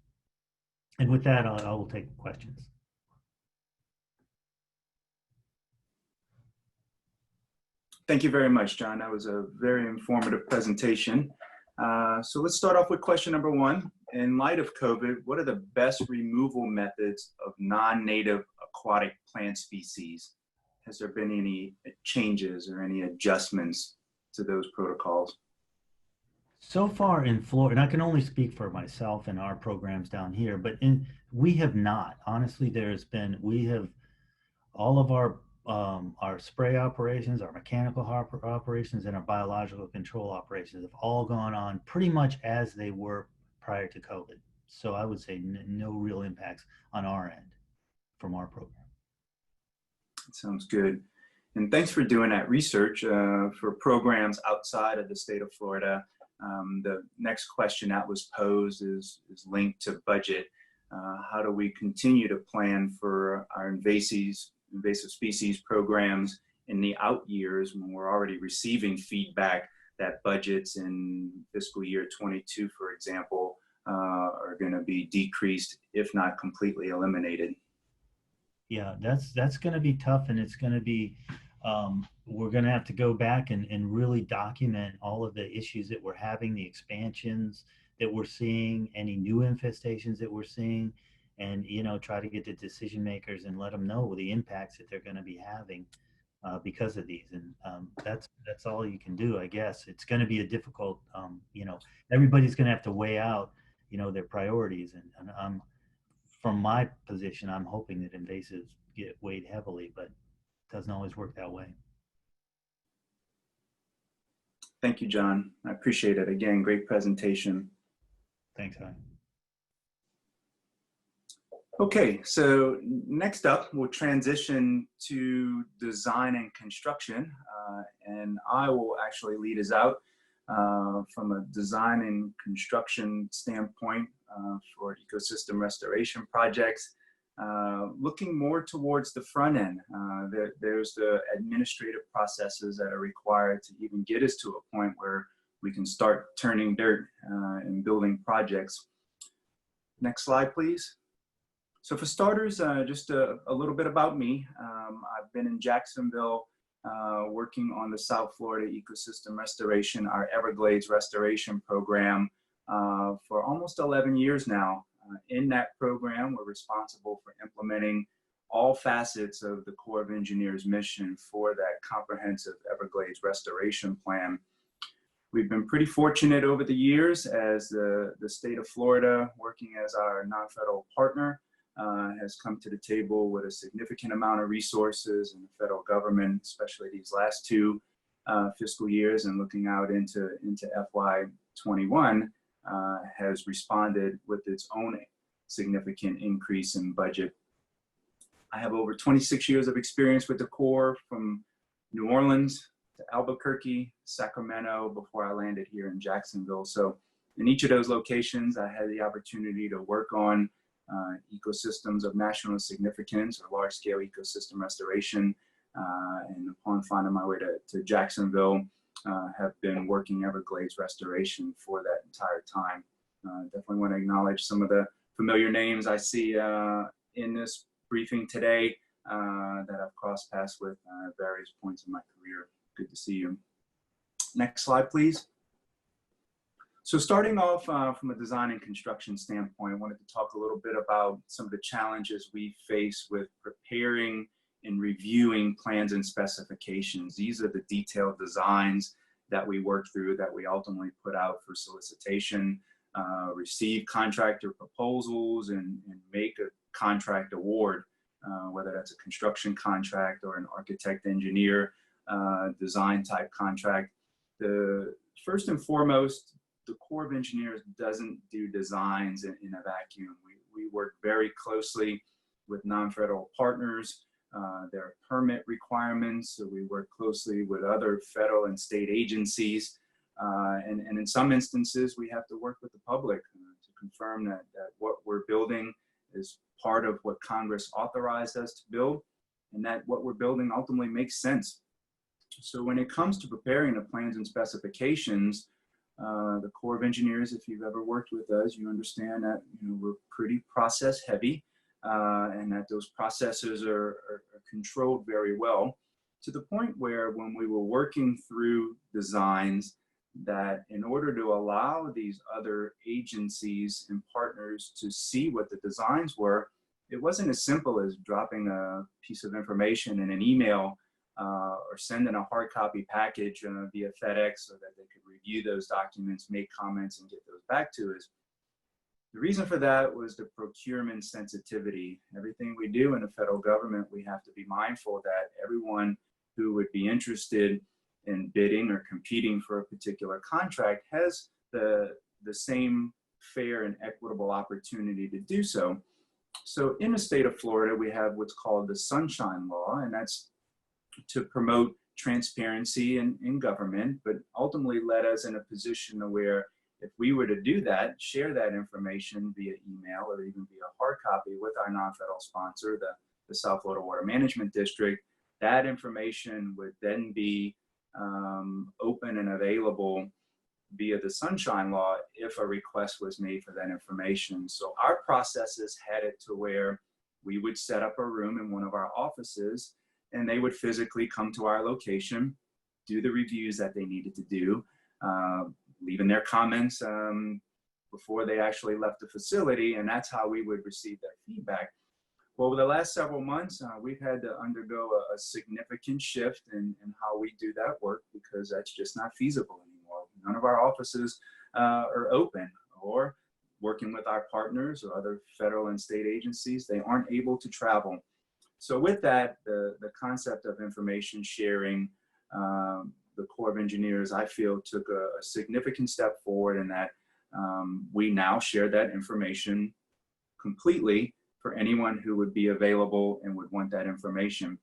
Speaker 5: And with that, I will take questions.
Speaker 1: Thank you very much, John. That was a very informative presentation. So let's start off with question number one. In light of COVID, what are the best removal methods of non-native aquatic plant species? Has there been any changes or any adjustments to those protocols?
Speaker 5: So far in Florida, and I can only speak for myself and our programs down here, but we have not. Honestly, we have all of our spray operations, our mechanical operations, and our biological control operations have all gone on pretty much as they were prior to COVID. So I would say no real impacts on our end from our program.
Speaker 1: That sounds good. And thanks for doing that research for programs outside of the state of Florida. The next question that was posed is linked to budget. How do we continue to plan for our invasive species programs in the out years when we're already receiving feedback that budgets in fiscal year 22, for example, are going to be decreased, if not completely eliminated?
Speaker 5: Yeah, that's going to be tough, and it's going to be, we're going to have to go back and really document all of the issues that we're having, the expansions that we're seeing, any new infestations that we're seeing, and try to get the decision makers and let them know the impacts that they're going to be having because of these. And that's all you can do, I guess. It's going to be a difficult, everybody's going to have to weigh out, their priorities. And from my position, I'm hoping that invasives get weighed heavily, but it doesn't always work that way.
Speaker 1: Thank you, John. I appreciate it. Again, great presentation.
Speaker 5: Thanks, Hi.
Speaker 1: Okay, so next up, we'll transition to design and construction, and I will actually lead us out from a design and construction standpoint for ecosystem restoration projects, looking more towards the front end. There's the administrative processes that are required to even get us to a point where we can start turning dirt and building projects. Next slide, please. So for starters, just a little bit about me. I've been in Jacksonville working on the South Florida Ecosystem Restoration, our Everglades Restoration Program, for almost 11 years now. In that program, we're responsible for implementing all facets of the Corps of Engineers mission for that comprehensive Everglades Restoration Plan. We've been pretty fortunate over the years as the state of Florida, working as our non-federal partner, has come to the table with a significant amount of resources, and the federal government, especially these last two fiscal years and looking out into FY21, has responded with its own significant increase in budget. I have over 26 years of experience with the Corps, from New Orleans to Albuquerque, Sacramento, before I landed here in Jacksonville. So in each of those locations, I had the opportunity to work on ecosystems of national significance or large-scale ecosystem restoration. And upon finding my way to Jacksonville, have been working Everglades restoration for that entire time. Definitely want to acknowledge some of the familiar names I see in this briefing today that I've crossed paths with at various points in my career. Good to see you. Next slide, please. So starting off from a design and construction standpoint, I wanted to talk a little bit about some of the challenges we face with preparing and reviewing plans and specifications. These are the detailed designs that we work through, that we ultimately put out for solicitation, receive contractor proposals, and make a contract award, whether that's a construction contract or an architect engineer design type contract. First and foremost, the Corps of Engineers doesn't do designs in a vacuum. We work very closely with non-federal partners. There are permit requirements, so we work closely with other federal and state agencies. And in some instances, we have to work with the public to confirm that what we're building is part of what Congress authorized us to build, and that what we're building ultimately makes sense. So when it comes to preparing the plans and specifications, the Corps of Engineers, if you've ever worked with us, you understand that we're pretty process heavy, and that those processes are controlled very well, to the point where when we were working through designs, that in order to allow these other agencies and partners to see what the designs were, it wasn't as simple as dropping a piece of information in an email or sending a hard copy package via FedEx so that they could review those documents, make comments, and get those back to us. The reason for that was the procurement sensitivity. Everything we do in the federal government, we have to be mindful that everyone who would be interested in bidding or competing for a particular contract has the same fair and equitable opportunity to do so. So in the state of Florida, we have what's called the Sunshine Law, and that's to promote transparency in government, but ultimately led us in a position where if we were to do that, share that information via email or even via hard copy with our non-federal sponsor, the South Florida Water Management District, that information would then be open and available via the Sunshine Law if a request was made for that information. So our processes had it to where we would set up a room in one of our offices, and they would physically come to our location, do the reviews that they needed to do, leaving their comments before they actually left the facility, and that's how we would receive their feedback. Well, over the last several months, we've had to undergo a significant shift in how we do that work, because that's just not feasible anymore. None of our offices are open, or working with our partners or other federal and state agencies, they aren't able to travel. So with that, the concept of information sharing, the Corps of Engineers, I feel, took a significant step forward in that we now share that information completely for anyone who would be available and would want that information.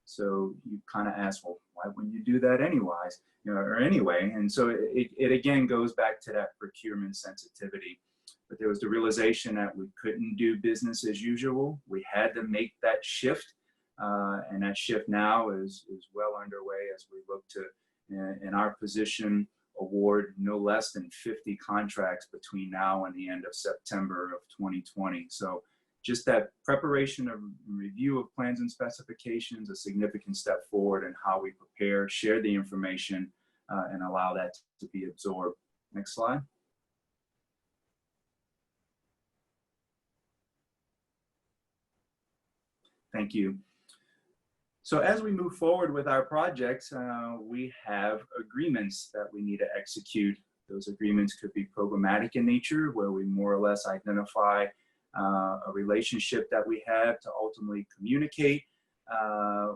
Speaker 1: So you kind of ask, well, why wouldn't you do that anyways, or anyway? And so it again goes back to that procurement sensitivity. But there was the realization that we couldn't do business as usual. We had to make that shift, and that shift now is well underway as we look to, in our position, award no less than 50 contracts between now and the end of September of 2020. So just that preparation and review of plans and specifications, a significant step forward in how we prepare, share the information, and allow that to be absorbed. Next slide. Thank you. So as we move forward with our projects, we have agreements that we need to execute. Those agreements could be programmatic in nature, where we more or less identify a relationship that we have to ultimately communicate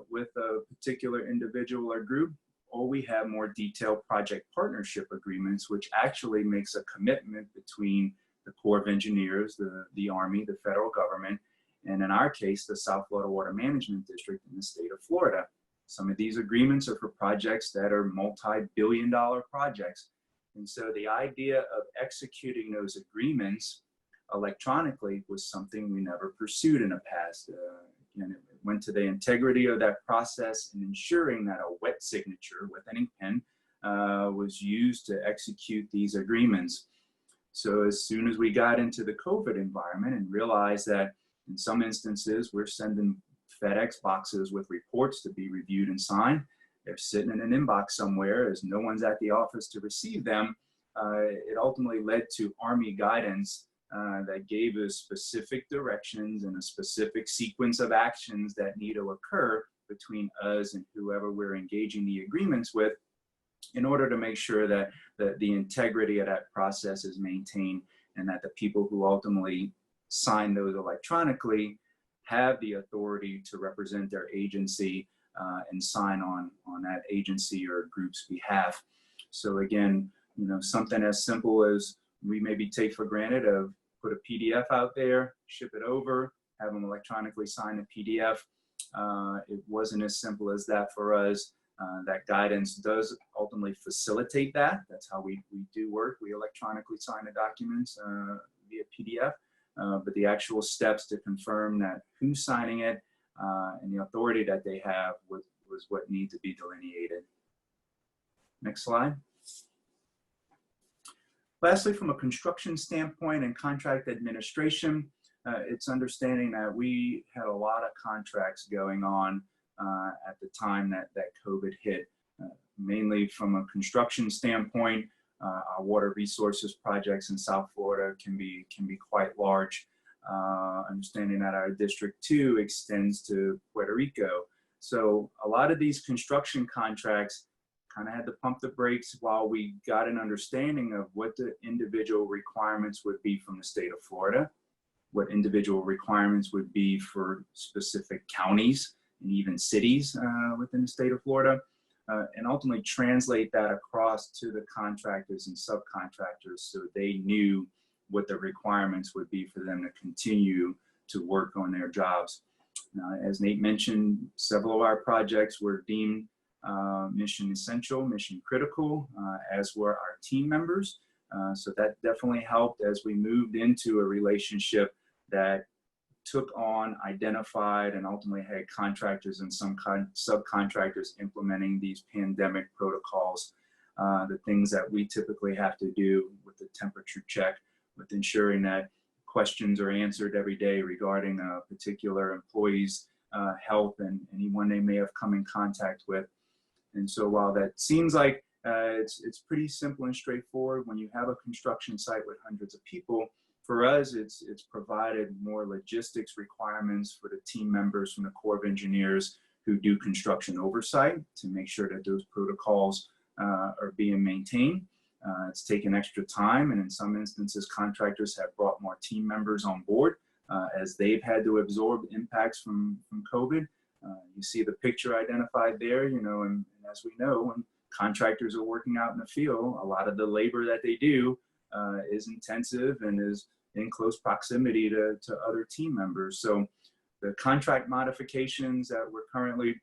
Speaker 1: with a particular individual or group, or we have more detailed project partnership agreements, which actually makes a commitment between the Corps of Engineers, the Army, the federal government, and in our case, the South Florida Water Management District in the state of Florida. Some of these agreements are for projects that are multi-billion-dollar projects. And so the idea of executing those agreements electronically was something we never pursued in the past. Again, it went to the integrity of that process and ensuring that a wet signature with an ink pen was used to execute these agreements. So as soon as we got into the COVID environment and realized that in some instances we're sending FedEx boxes with reports to be reviewed and signed, they're sitting in an inbox somewhere as no one's at the office to receive them, it ultimately led to Army guidance that gave us specific directions and a specific sequence of actions that need to occur between us and whoever we're engaging the agreements with in order to make sure that the integrity of that process is maintained and that the people who ultimately sign those electronically have the authority to represent their agency and sign on that agency or group's behalf. So again, you know, something as simple as we maybe take for granted of put a PDF out there, ship it over, have them electronically sign a PDF. It wasn't as simple as that for us. That guidance does ultimately facilitate that. That's how we do work. We electronically sign the documents via PDF, but the actual steps to confirm that who's signing it and the authority that they have was what needed to be delineated. Next slide. Lastly, from a construction standpoint and contract administration, it's understanding that we had a lot of contracts going on at the time that COVID hit. Mainly from a construction standpoint, our water resources projects in South Florida can be quite large. Understanding that our District 2 extends to Puerto Rico. So a lot of these construction contracts kind of had to pump the brakes while we got an understanding of what the individual requirements would be from the state of Florida, what individual requirements would be for specific counties and even cities within the state of Florida, and ultimately translate that across to the contractors and subcontractors so they knew what the requirements would be for them to continue to work on their jobs. As Nate mentioned, several of our projects were deemed mission essential, mission critical, as were our team members. So that definitely helped as we moved into a relationship that took on, identified, and ultimately had contractors and some subcontractors implementing these pandemic protocols, the things that we typically have to do with the temperature check, with ensuring that questions are answered every day regarding a particular employee's health and anyone they may have come in contact with. And so while that seems like it's pretty simple and straightforward when you have a construction site with hundreds of people, for us, it's provided more logistics requirements for the team members from the Corps of Engineers who do construction oversight to make sure that those protocols are being maintained. It's taken extra time, and in some instances, contractors have brought more team members on board as they've had to absorb impacts from COVID. You see the picture identified there, you know, and as we know, when contractors are working out in the field, a lot of the labor that they do is intensive and is in close proximity to other team members. So the contract modifications that we're currently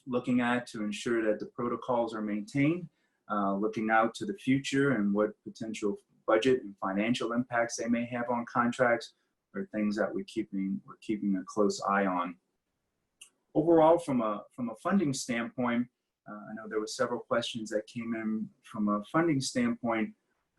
Speaker 1: looking at to ensure that the protocols are maintained, looking out to the future and what potential budget and financial impacts they may have on contracts are things that we're keeping a close eye on. Overall, from a funding standpoint, I know there were several questions that came in from a funding standpoint.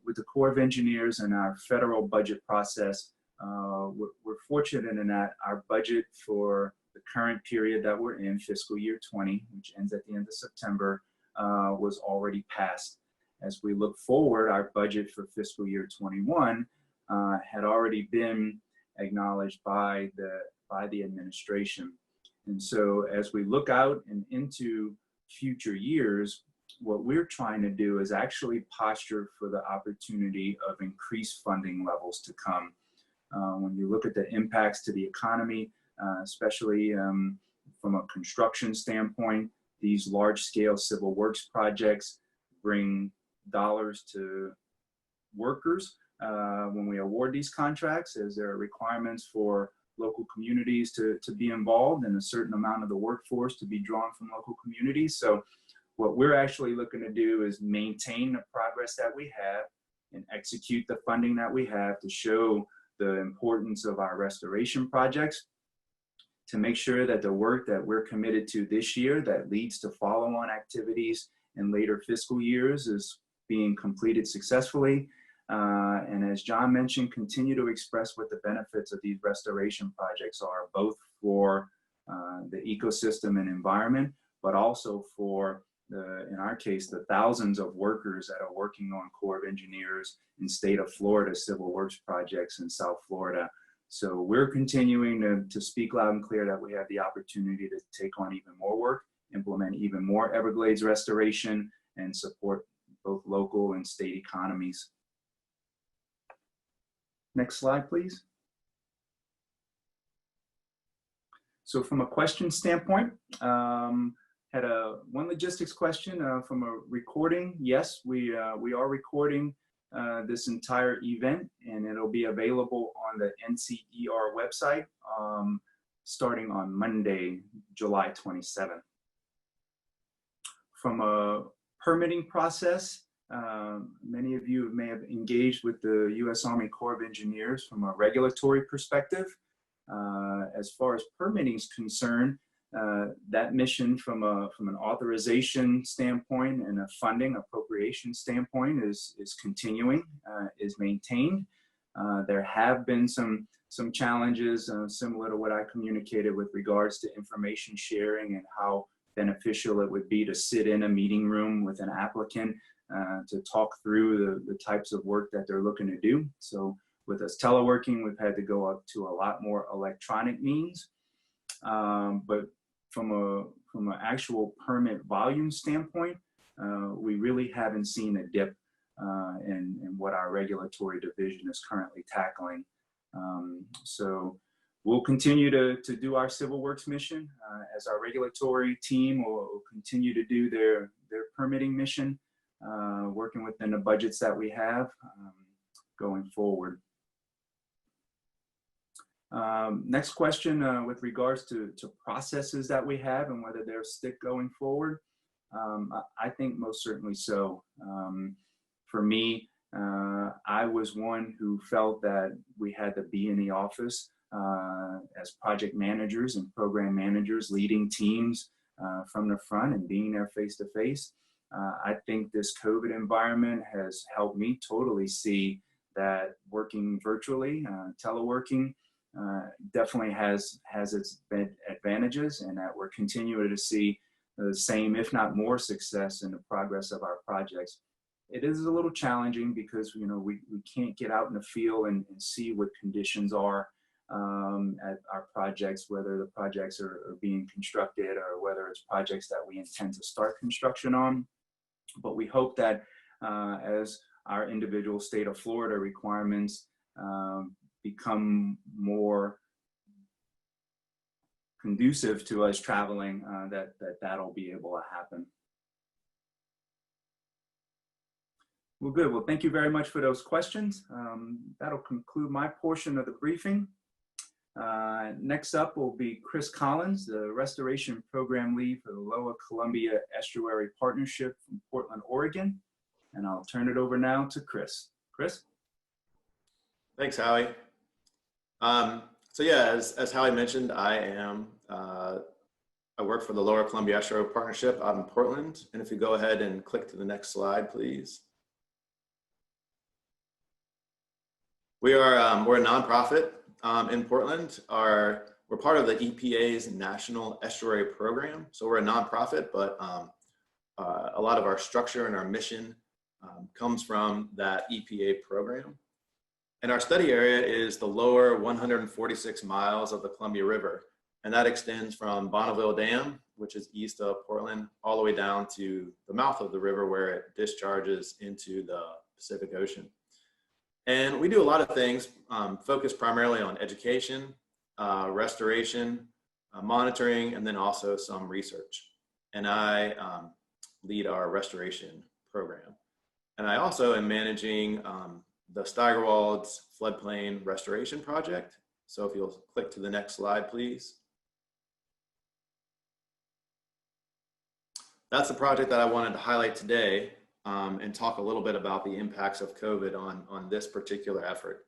Speaker 1: With the Corps of Engineers and our federal budget process, we're fortunate in that our budget for the current period that we're in, fiscal year 20, which ends at the end of September, was already passed. As we look forward, our budget for fiscal year 21 had already been acknowledged by the administration. And so as we look out and into future years, what we're trying to do is actually posture for the opportunity of increased funding levels to come. When you look at the impacts to the economy, especially from a construction standpoint, these large-scale civil works projects bring dollars to workers when we award these contracts, as there are requirements for local communities to be involved and a certain amount of the workforce to be drawn from local communities. So what we're actually looking to do is maintain the progress that we have and execute the funding that we have to show the importance of our restoration projects, to make sure that the work that we're committed to this year that leads to follow-on activities in later fiscal years is being completed successfully. And as John mentioned, continue to express what the benefits of these restoration projects are, both for the ecosystem and environment, but also for in our case, the thousands of workers that are working on Corps of Engineers and state of Florida civil works projects in South Florida. So we're continuing to speak loud and clear that we have the opportunity to take on even more work, implement even more Everglades restoration, and support both local and state economies. Next slide, please. So from a question standpoint, had one logistics question from a recording. Yes, we are recording this entire event, and it'll be available on the NCER website starting on Monday, July 27th. From a permitting process, many of you may have engaged with the U.S. Army Corps of Engineers from a regulatory perspective. As far as permitting is concerned, that mission from an authorization standpoint and a funding appropriation standpoint is continuing, is maintained. There have been some challenges similar to what I communicated with regards to information sharing and how beneficial it would be to sit in a meeting room with an applicant to talk through the types of work that they're looking to do. So with us teleworking, we've had to go up to a lot more electronic means. But from an actual permit volume standpoint, we really haven't seen a dip in what our regulatory division is currently tackling. So we'll continue to do our civil works mission as our regulatory team will continue to do their permitting mission, working within the budgets that we have going forward. Next question with regards to processes that we have and whether they'll stick going forward. I think most certainly so. For me, I was one who felt that we had to be in the office as project managers and program managers, leading teams from the front and being there face to face. I think this COVID environment has helped me totally see that working virtually, teleworking, definitely has its advantages, and that we're continuing to see the same, if not more, success in the progress of our projects. It is a little challenging because we can't get out in the field and see what conditions are at our projects, whether the projects are being constructed or whether it's projects that we intend to start construction on. But we hope that as our individual state of Florida requirements become more conducive to us traveling, that'll be able to happen. Well, good. Well, thank you very much for those questions. That'll conclude my portion of the briefing. Next up will be Chris Collins, the Restoration Program Lead for the Lower Columbia Estuary Partnership from Portland, Oregon. And I'll turn it over now to Chris. Chris?
Speaker 6: Thanks, Howie. So yeah, as Howie mentioned, I work for the Lower Columbia Estuary Partnership out in Portland. And if you go ahead and click to the next slide, please. We're a nonprofit in Portland. We're part of the EPA's National Estuary Program. So we're a nonprofit, but a lot of our structure and our mission comes from that EPA program. And our study area is the lower 146 miles of the Columbia River. And that extends from Bonneville Dam, which is east of Portland, all the way down to the mouth of the river where it discharges into the Pacific Ocean. And we do a lot of things, focused primarily on education, restoration, monitoring, and then also some research. And I lead our restoration program. And I also am managing the Steigerwald's floodplain restoration project. So if you'll click to the next slide, please. That's the project that I wanted to highlight today and talk a little bit about the impacts of COVID on this particular effort.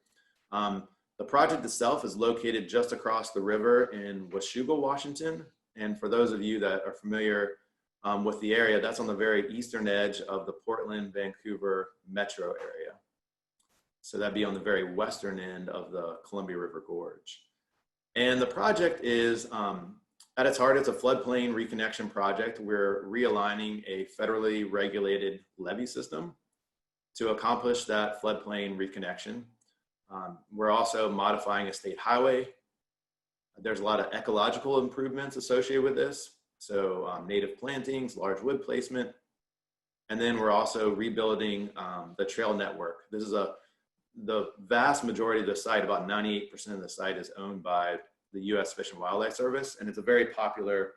Speaker 6: The project itself is located just across the river in Washougal, Washington. And for those of you that are familiar with the area, that's on the very eastern edge of the Portland, Vancouver metro area. So that'd be on the very western end of the Columbia River Gorge. And the project is, at its heart, it's a floodplain reconnection project. We're realigning a federally regulated levee system to accomplish that floodplain reconnection. We're also modifying a state highway. There's a lot of ecological improvements associated with this. So native plantings, large wood placement. And then we're also rebuilding the trail network. This is the vast majority of the site, about 98% of the site is owned by the U.S. Fish and Wildlife Service, and it's a very popular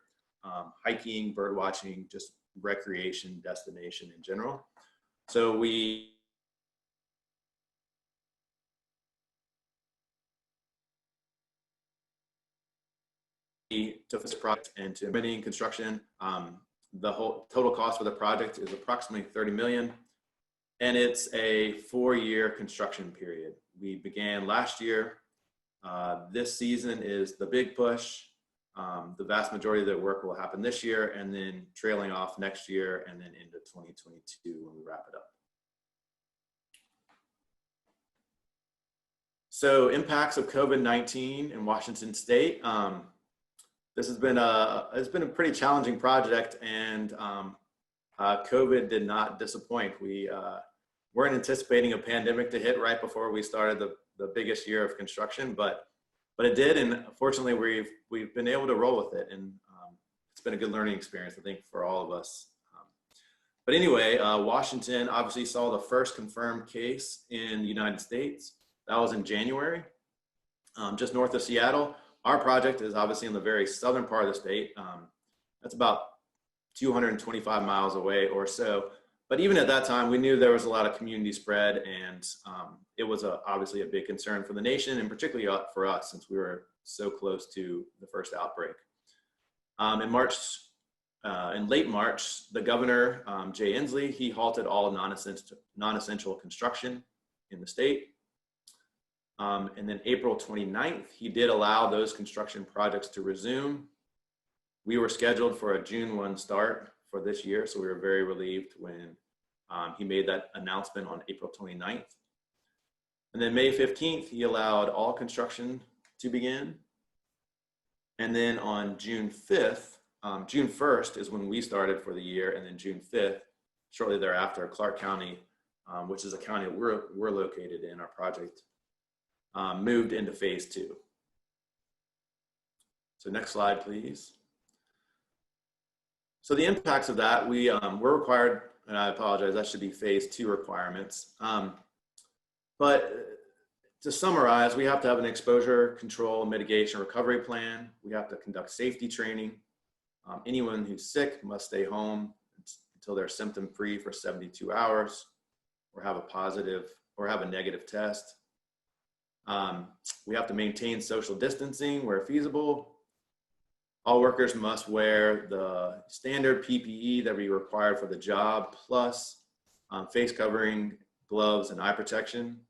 Speaker 6: hiking, bird watching, just recreation destination in general. So we to this project and to permitting construction, the whole total cost for the project is approximately $30 million, and it's a 4-year construction period. We began last year. This season is the big push. The vast majority of the work will happen this year and then trailing off next year and then into 2022 when we wrap it up. So impacts of COVID-19 in Washington State. This has been it's been a pretty challenging project, and COVID did not disappoint. We weren't anticipating a pandemic to hit right before we started the biggest year of construction, but it did, and fortunately we've been able to roll with it, and it's been a good learning experience, I think, for all of us. But anyway, Washington obviously saw the first confirmed case in the United States. That was in January, just north of Seattle. Our project is obviously in the very southern part of the state. That's about 225 miles away or so. But even at that time, we knew there was a lot of community spread, and it was obviously a big concern for the nation, and particularly for us, since we were so close to the first outbreak. In late March, the governor, Jay Inslee, he halted all non-essential construction in the state. And then April 29th, he did allow those construction projects to resume. We were scheduled for a June 1 start for this year, so we were very relieved when he made that announcement on April 29th. And then May 15th, he allowed all construction to begin. And then on June 5th, June 1st is when we started for the year, and then June 5th, shortly thereafter, Clark County, which is a county we're located in, our project, moved into phase 2. So next slide, please. So the impacts of that, we're required, and I apologize, that should be phase 2 requirements. But to summarize, we have to have an exposure control, mitigation, recovery plan. We have to conduct safety training. Anyone who's sick must stay home until they're symptom-free for 72 hours or have a negative test. We have to maintain social distancing where feasible. All workers must wear the standard PPE that we require for the job, plus face covering, gloves, and eye protection.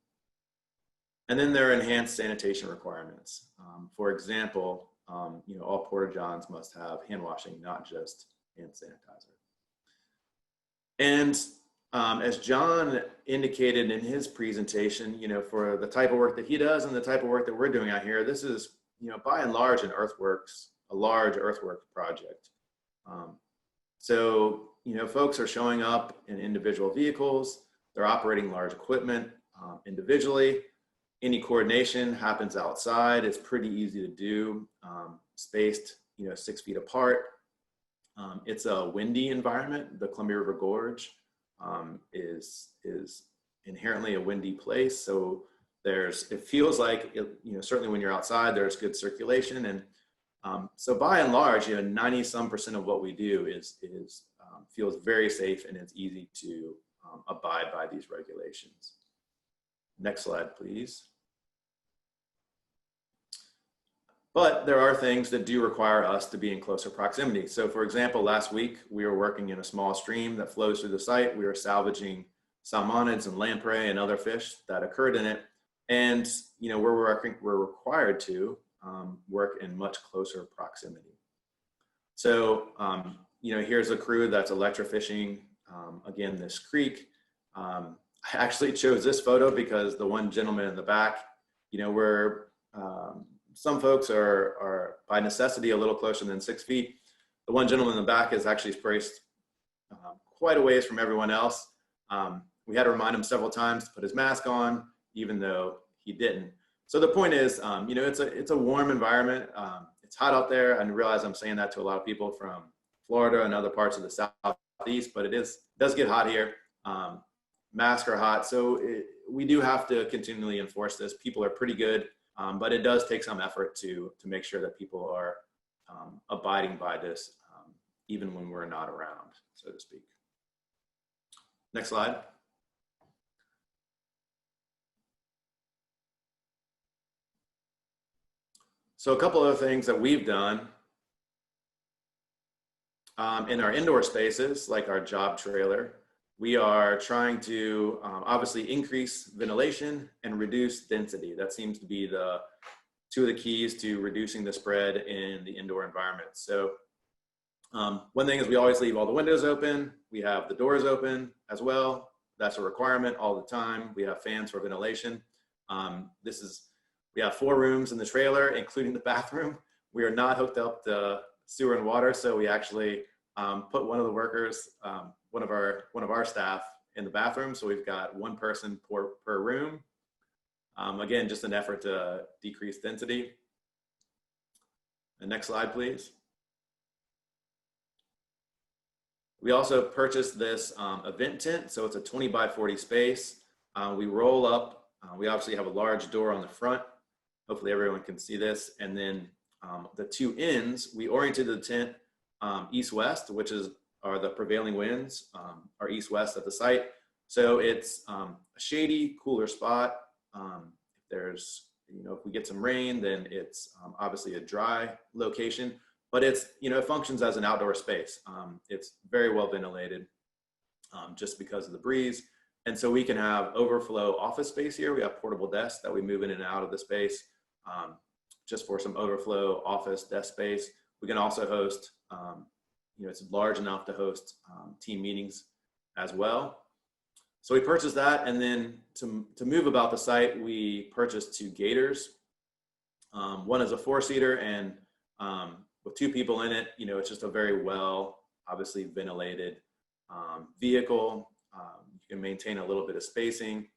Speaker 6: And then there are enhanced sanitation requirements. For example, all porta-johns must have hand washing, not just hand sanitizer. And as John indicated in his presentation, for the type of work that he does and the type of work that we're doing out here, this is, by and large, a large earthworks project. So, folks are showing up in individual vehicles. They're operating large equipment individually. Any coordination happens outside. It's pretty easy to do, spaced, 6 feet apart. It's a windy environment. The Columbia River Gorge is inherently a windy place. So it feels like, certainly when you're outside, there's good circulation. And so by and large, 90-some% of what we do feels very safe, and it's easy to abide by these regulations. Next slide, please. But there are things that do require us to be in closer proximity. So for example, last week, we were working in a small stream that flows through the site. We were salvaging salmonids and lamprey and other fish that occurred in it. And, you know, we're required to work in much closer proximity. So, you know, here's a crew that's electrofishing, again, this creek. I actually chose this photo because the one gentleman in the back, you know, some folks are by necessity a little closer than 6 feet. The one gentleman in the back is actually spaced quite a ways from everyone else. We had to remind him several times to put his mask on, even though he didn't. So the point is, you know, it's a warm environment. It's hot out there. I realize I'm saying that to a lot of people from Florida and other parts of the Southeast, but it does get hot here. Masks are hot, so we do have to continually enforce this. People are pretty good, but it does take some effort to make sure that people are abiding by this, even when we're not around, so to speak. Next slide. So a couple of things that we've done in our indoor spaces, like our job trailer, we are trying to obviously increase ventilation and reduce density. That seems to be two of the keys to reducing the spread in the indoor environment. So one thing is we always leave all the windows open. We have the doors open as well. That's a requirement all the time. We have fans for ventilation. We have 4 rooms in the trailer, including the bathroom. We are not hooked up to sewer and water, so we actually put one of the workers, one of our staff in the bathroom. So we've got 1 person per room. Again, just an effort to decrease density. The next slide, please. We also purchased this event tent. So it's a 20 by 40 space. We roll up. We obviously have a large door on the front. Hopefully everyone can see this. And then the 2 ends, we oriented the tent east-west, which are the prevailing winds are east-west at the site. So it's a shady, cooler spot. If we get some rain, then it's obviously a dry location, but it functions as an outdoor space. It's very well ventilated just because of the breeze. And so we can have overflow office space here. We have portable desks that we move in and out of the space just for some overflow office desk space. We can also host, it's large enough to host team meetings as well. So we purchased that, and then to move about the site, we purchased 2 gators. One is a 4-seater, and with 2 people in it, it's just a very well, obviously ventilated vehicle. You can maintain a little bit of spacing.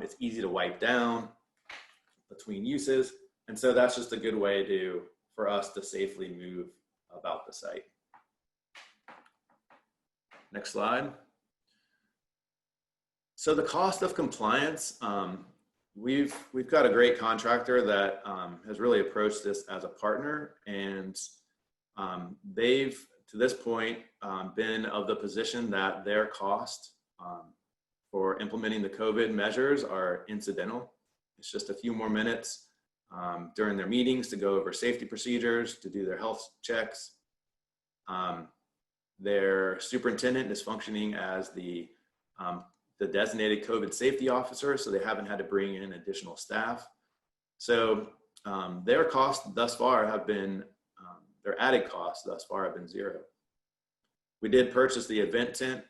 Speaker 6: It's easy to wipe down between uses. And so that's just a good way for us to safely move about the site. Next slide. So the cost of compliance, we've got a great contractor that has really approached this as a partner, and they've, to this point, been of the position that their cost for implementing the COVID measures are incidental. It's just a few more minutes during their meetings to go over safety procedures, to do their health checks. Their superintendent is functioning as the designated COVID safety officer, so they haven't had to bring in additional staff. So their costs thus far have been, their added costs thus far have been 0. We did purchase the event tent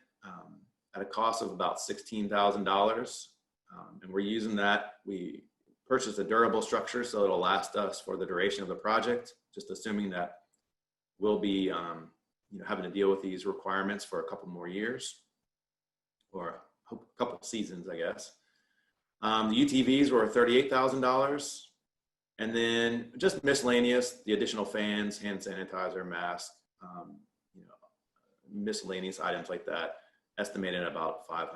Speaker 6: at a cost of about $16,000, and we're using that. We purchased a durable structure so it'll last us for the duration of the project, just assuming that we'll be having to deal with these requirements for a couple more years, or a couple seasons, I guess. The UTVs were $38,000, and then just miscellaneous, the additional fans, hand sanitizer, mask, miscellaneous items like that, estimated at about $500.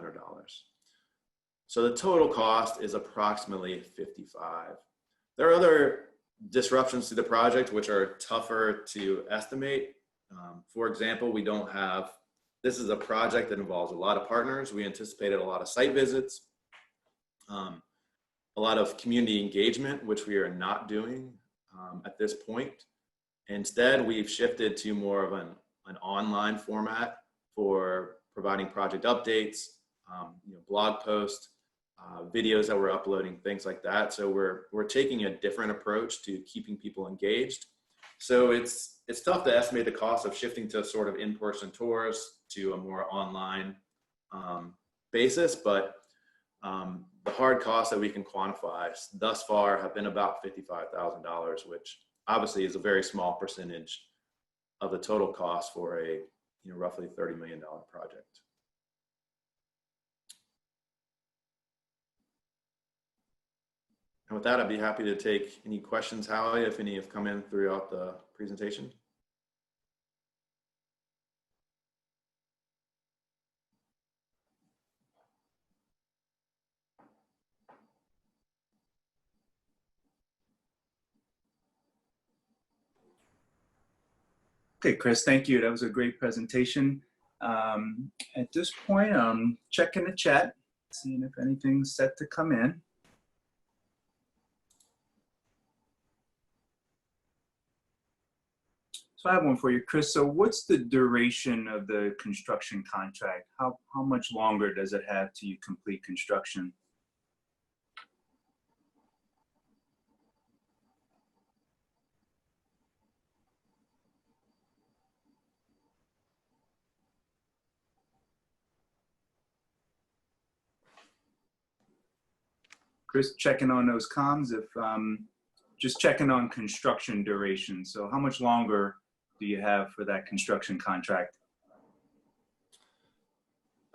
Speaker 6: So the total cost is approximately $55,000. There are other disruptions to the project which are tougher to estimate. For example, this is a project that involves a lot of partners. We anticipated a lot of site visits, a lot of community engagement, which we are not doing. at this point. Instead, we've shifted to more of an online format for providing project updates, blog posts, videos that we're uploading, things like that. So we're taking a different approach to keeping people engaged. So it's tough to estimate the cost of shifting to sort of in-person tours to a more online basis, but the hard costs that we can quantify thus far have been about $55,000, which obviously is a very small percentage of the total cost for a roughly $30 million project. And with that, I'd be happy to take any questions, Howie, if any have come in throughout the presentation.
Speaker 1: Okay, Chris, thank you. That was a great presentation. At this point, I'm checking the chat, seeing if anything's set to come in. So I have one for you, Chris. So what's the duration of the construction contract? How much longer does it have till you complete construction? Chris, checking on those comms, if just checking on construction duration. So how much longer do you have for that construction contract?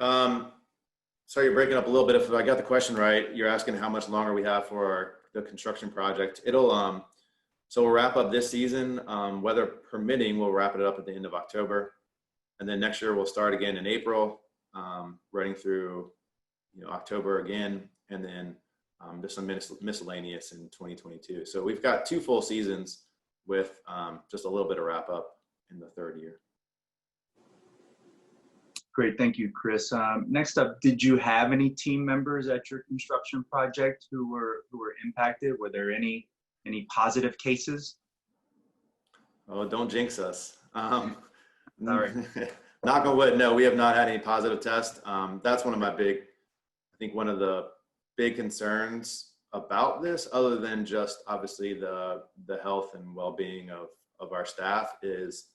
Speaker 6: Sorry, you're breaking up a little bit. If I got the question right, you're asking how much longer we have for the construction project. It'll, so we'll wrap up this season, weather permitting, we'll wrap it up at the end of October. And then next year we'll start again in April, running through, October again, and then there's some miscellaneous in 2022. So we've got 2 full seasons with just a little bit of wrap up in the 3rd year.
Speaker 1: Great, thank you, Chris. Next up, did you have any team members at your construction project who were impacted? Were there any positive cases?
Speaker 6: Oh, don't jinx us.
Speaker 1: Sorry.
Speaker 6: Knock on wood, no, we have not had any positive tests. That's one of the big concerns about this, other than just obviously the health and well-being of our staff, is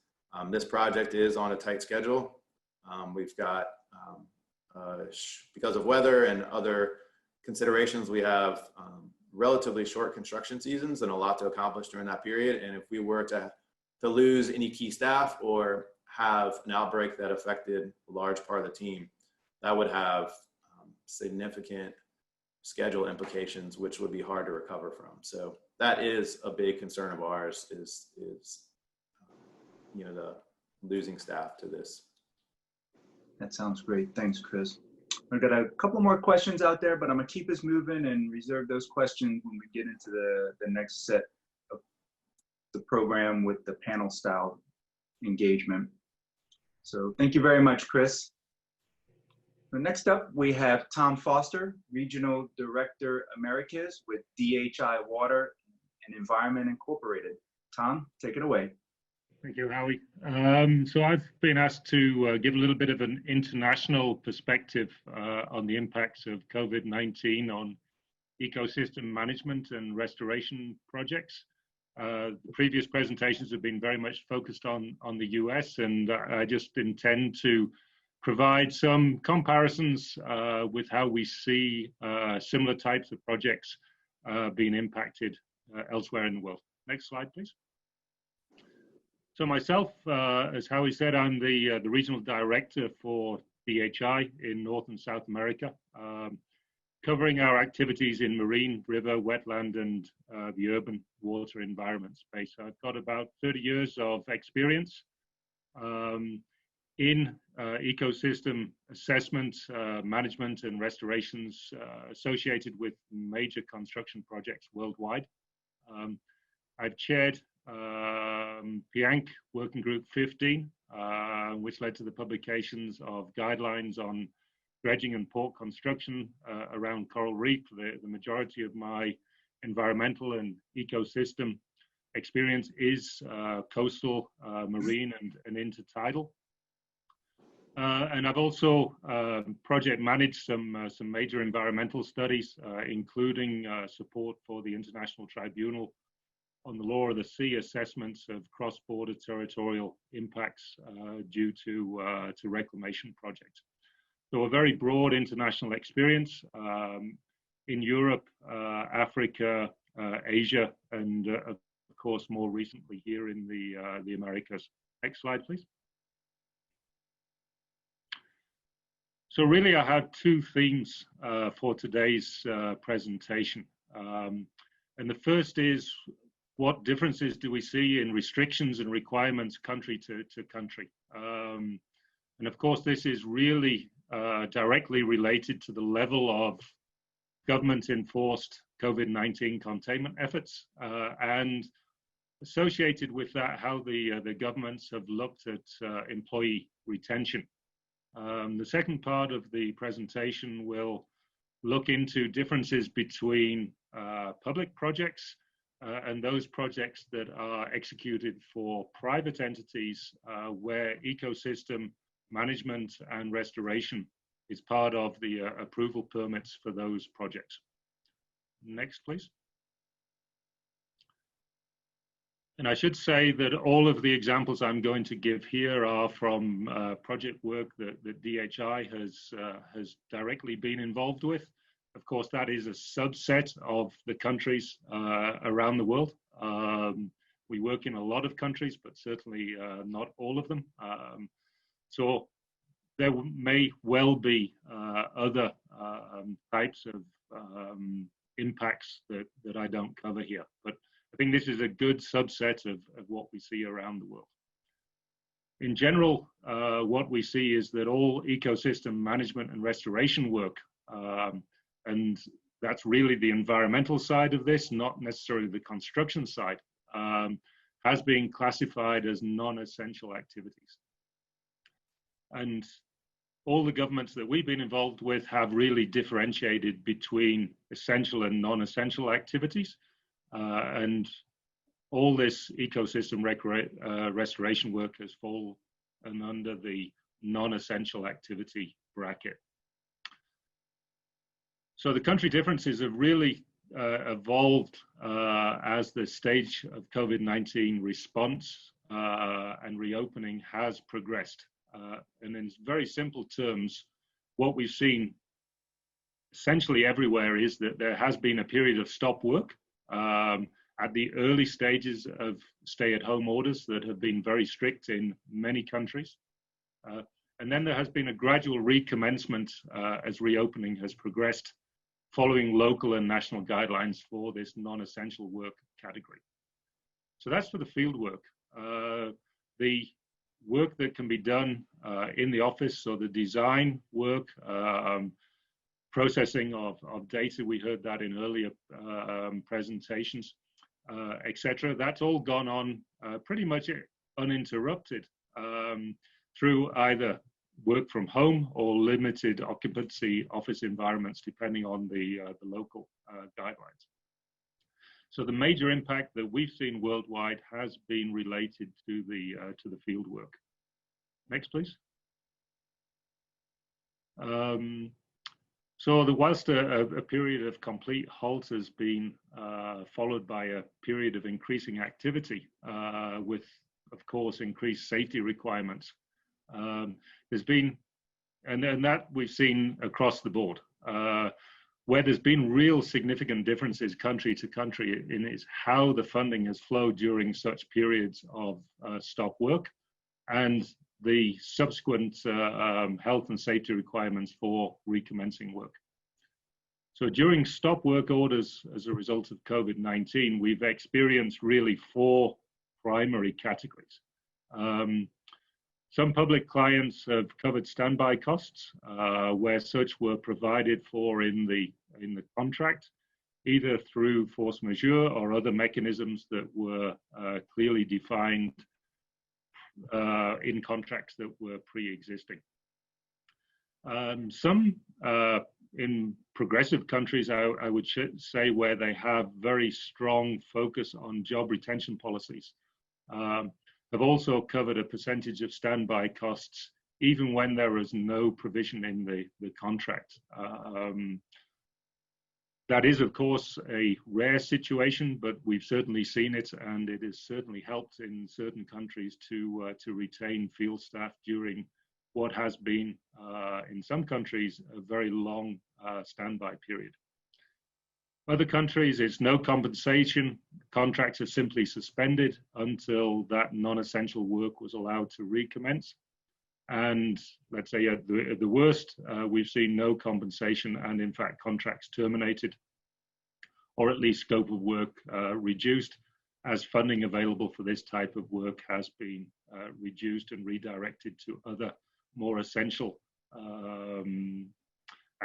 Speaker 6: this project is on a tight schedule. We've got, because of weather and other considerations, we have relatively short construction seasons and a lot to accomplish during that period. And if we were to lose any key staff or have an outbreak that affected a large part of the team, that would have significant schedule implications, which would be hard to recover from. So that is a big concern of ours, is the losing staff to this.
Speaker 1: That sounds great. Thanks, Chris. I've got a couple more questions out there, but I'm gonna keep us moving and reserve those questions when we get into the next set of the program with the panel style engagement. So thank you very much, Chris. Next up, we have Tom Foster, Regional Director Americas with DHI Water and Environment Incorporated. Tom, take it away.
Speaker 7: Thank you, Howie. So I've been asked to give a little bit of an international perspective on the impacts of COVID-19 on ecosystem management and restoration projects. The previous presentations have been very much focused on the US, and I just intend to provide some comparisons with how we see similar types of projects being impacted elsewhere in the world. Next slide, please. So myself, as Howie said, I'm the regional director for DHI in North and South America, covering our activities in marine, river, wetland, and the urban water environment space. I've got about 30 years of experience in ecosystem assessment, management, and restorations associated with major construction projects worldwide. I've chaired PIANC Working Group 15, which led to the publications of guidelines on dredging and port construction around coral reef. The majority of my environmental and ecosystem experience is coastal, marine, and intertidal. And I've also project managed some major environmental studies, including support for the International Tribunal on the Law of the Sea assessments of cross-border territorial impacts due to reclamation projects. So a very broad international experience in Europe, Africa, Asia, and of course more recently here in the Americas. Next slide, please. So really, I have two themes for today's presentation. And the first is, what differences do we see in restrictions and requirements country to country? And of course, this is really directly related to the level of government-enforced COVID-19 containment efforts, and associated with that, how the governments have looked at employee retention. The second part of the presentation will look into differences between public projects and those projects that are executed for private entities where ecosystem management and restoration is part of the approval permits for those projects. Next, please. And I should say that all of the examples I'm going to give here are from project work that DHI has directly been involved with. Of course, that is a subset of the countries around the world. We work in a lot of countries, but certainly not all of them. So there may well be other types of impacts that I don't cover here, but I think this is a good subset of what we see around the world. In general, what we see is that all ecosystem management and restoration work, and that's really the environmental side of this, not necessarily the construction side, has been classified as non-essential activities. And all the governments that we've been involved with have really differentiated between essential and non-essential activities. And all this ecosystem restoration work has fallen under the non-essential activity bracket. So the country differences have really evolved as the stage of COVID-19 response and reopening has progressed. And in very simple terms, what we've seen essentially everywhere is that there has been a period of stop work at the early stages of stay-at-home orders that have been very strict in many countries. And then there has been a gradual recommencement as reopening has progressed, following local and national guidelines for this non-essential work category. So that's for the field work. The work that can be done in the office, so the design work, processing of data, we heard that in earlier presentations, etc. That's all gone on pretty much uninterrupted through either work from home or limited occupancy office environments, depending on the local guidelines. So the major impact that we've seen worldwide has been related to the field work. Next, please. So whilst a period of complete halt has been followed by a period of increasing activity with, of course, increased safety requirements, there's been, and that we've seen across the board, where there's been real significant differences country to country in is how the funding has flowed during such periods of stop work and the subsequent health and safety requirements for recommencing work. So during stop work orders as a result of COVID-19, we've experienced really four primary categories. Some public clients have covered standby costs, where such were provided for in the contract, either through force majeure or other mechanisms that were clearly defined in contracts that were pre-existing. Some in progressive countries, I would say, where they have very strong focus on job retention policies, have also covered a percentage of standby costs, even when there is no provision in the contract. That is, of course, a rare situation, but we've certainly seen it, and it has certainly helped in certain countries to retain field staff during what has been, in some countries, a very long standby period. Other countries, it's no compensation. Contracts are simply suspended until that non-essential work was allowed to recommence. And let's say at the worst, we've seen no compensation and in fact contracts terminated, or at least scope of work reduced, as funding available for this type of work has been reduced and redirected to other more essential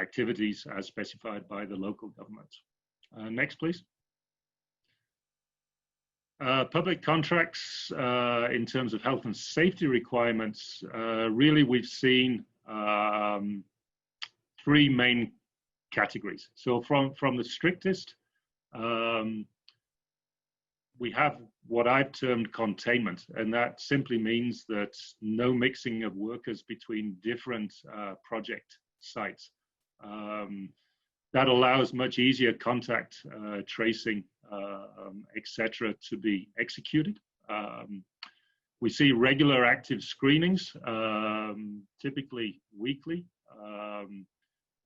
Speaker 7: activities as specified by the local governments. Next, please. Public contracts in terms of health and safety requirements, really we've seen three main categories. So from the strictest, we have what I've termed containment, and that simply means that no mixing of workers between different project sites. That allows much easier contact tracing, etc., to be executed. We see regular active screenings, typically weekly.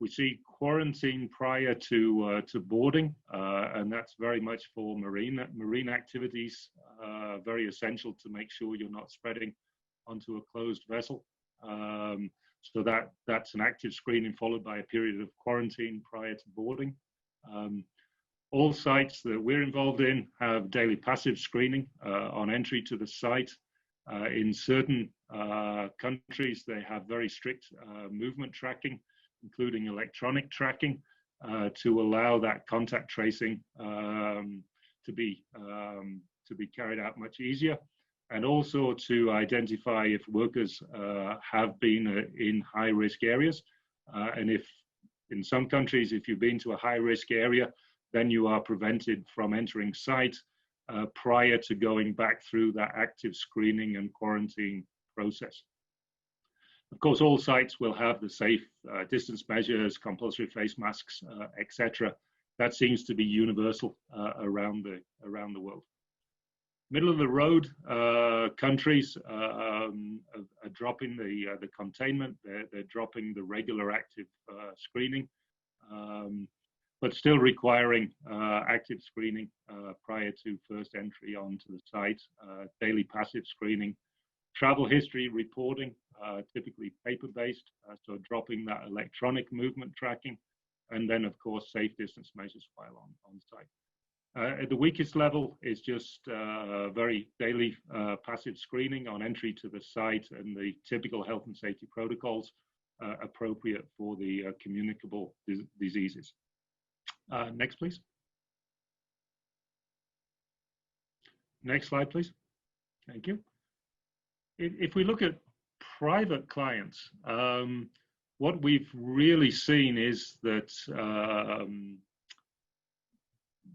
Speaker 7: We see quarantine prior to boarding, and that's very much for marine activities, very essential to make sure you're not spreading onto a closed vessel. So that's an active screening followed by a period of quarantine prior to boarding. All sites that we're involved in have daily passive screening on entry to the site. In certain countries, they have very strict movement tracking, including electronic tracking, to allow that contact tracing to be carried out much easier, and also to identify if workers have been in high-risk areas. And if, in some countries, if you've been to a high-risk area, then you are prevented from entering site prior to going back through that active screening and quarantine process. Of course, all sites will have the safe distance measures, compulsory face masks, etc. That seems to be universal around the world. Middle of the road countries are dropping the containment. They're dropping the regular active screening, but still requiring active screening prior to first entry onto the site, daily passive screening, travel history reporting, typically paper-based, so dropping that electronic movement tracking, and then of course safe distance measures while on site. At the weakest level is just very daily passive screening on entry to the site and the typical health and safety protocols appropriate for the communicable diseases. Next, please. Next slide, please. Thank you. If we look at private clients, what we've really seen is that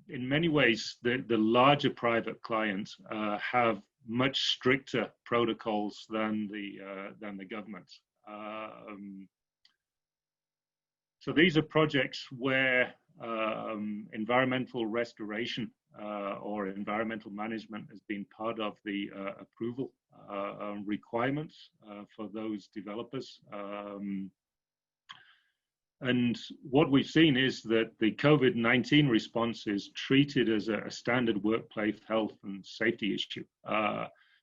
Speaker 7: in many ways, the larger private clients have much stricter protocols than the governments. So these are projects where environmental restoration or environmental management has been part of the approval requirements for those developers. And what we've seen is that the COVID-19 response is treated as a standard workplace health and safety issue.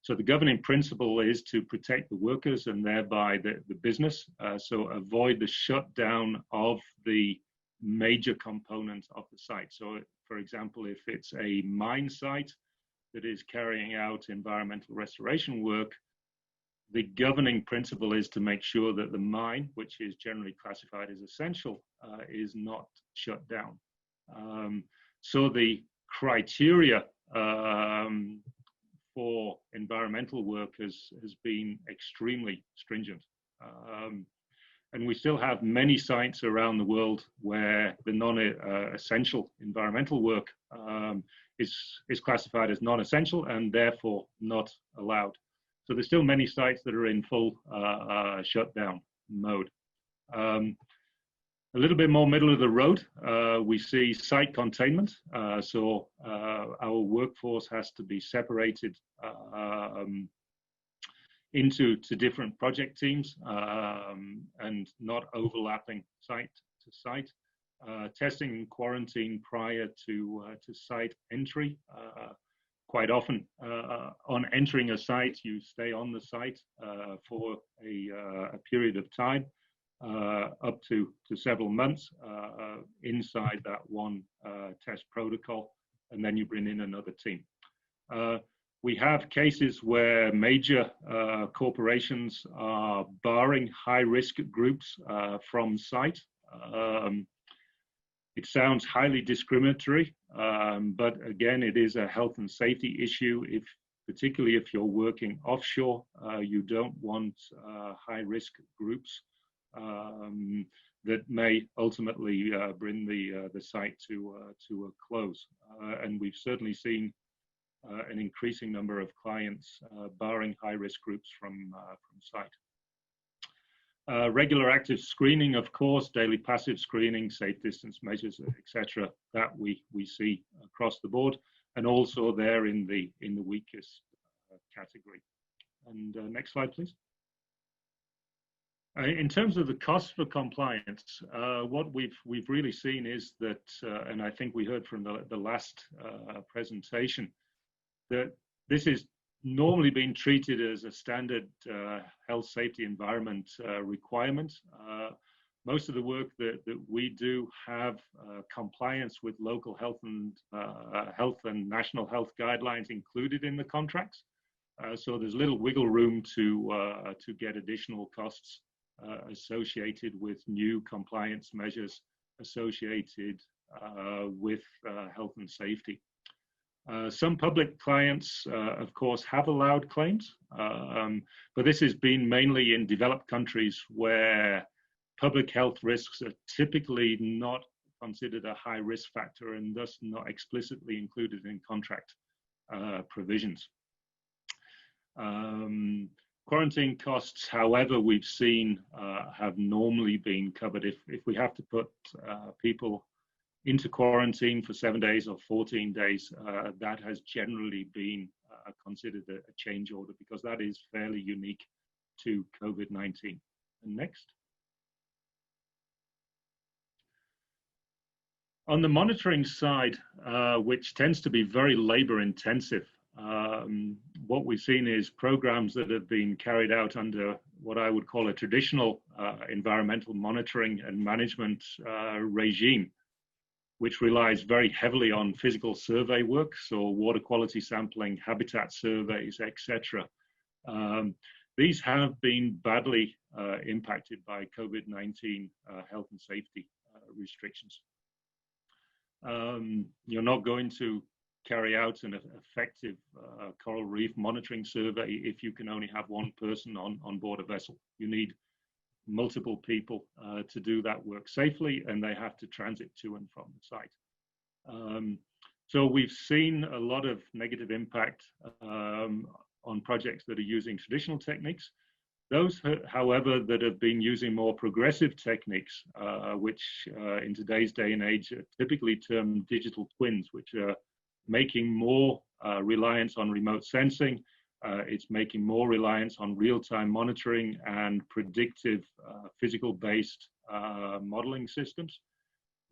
Speaker 7: So the governing principle is to protect the workers and thereby the business. So avoid the shutdown of the major components of the site. So for example, if it's a mine site that is carrying out environmental restoration work, the governing principle is to make sure that the mine, which is generally classified as essential, is not shut down. So the criteria for environmental work has been extremely stringent. And we still have many sites around the world where the non-essential environmental work is classified as non-essential and therefore not allowed. So there's still many sites that are in full shutdown mode. A little bit more middle of the road, we see site containment. So our workforce has to be separated into different project teams and not overlapping site to site. Testing and quarantine prior to site entry. Quite often on entering a site, you stay on the site for a period of time, up to several months inside that one test protocol, and then you bring in another team. We have cases where major corporations are barring high-risk groups from site. It sounds highly discriminatory, but again, it is a health and safety issue. Particularly if you're working offshore, you don't want high-risk groups that may ultimately bring the site to a close. And we've certainly seen an increasing number of clients barring high-risk groups from site. Regular active screening, of course, daily passive screening, safe distance measures, etc. That we see across the board, and also there in the weakest category. And next slide, please. In terms of the cost for compliance, what we've really seen is that, and I think we heard from the last presentation, that this is normally being treated as a standard health, safety, environment requirement. Most of the work that we do have compliance with local health and national health guidelines included in the contracts. So there's little wiggle room to get additional costs associated with new compliance measures associated with health and safety. Some public clients, of course, have allowed claims, but this has been mainly in developed countries where public health risks are typically not considered a high risk factor and thus not explicitly included in contract provisions. Quarantine costs, however, we've seen have normally been covered. If we have to put people into quarantine for 7 days or 14 days, that has generally been considered a change order because that is fairly unique to COVID-19. And next. On the monitoring side, which tends to be very labor intensive, what we've seen is programs that have been carried out under what I would call a traditional environmental monitoring and management regime, which relies very heavily on physical survey work, so water quality sampling, habitat surveys, etc. These have been badly impacted by COVID-19 health and safety restrictions. You're not going to carry out an effective coral reef monitoring survey if you can only have one person on board a vessel. You need multiple people to do that work safely, and they have to transit to and from the site. So we've seen a lot of negative impact on projects that are using traditional techniques. Those, however, that have been using more progressive techniques, which in today's day and age are typically termed digital twins, which are making more reliance on remote sensing. It's making more reliance on real-time monitoring and predictive physical-based modeling systems.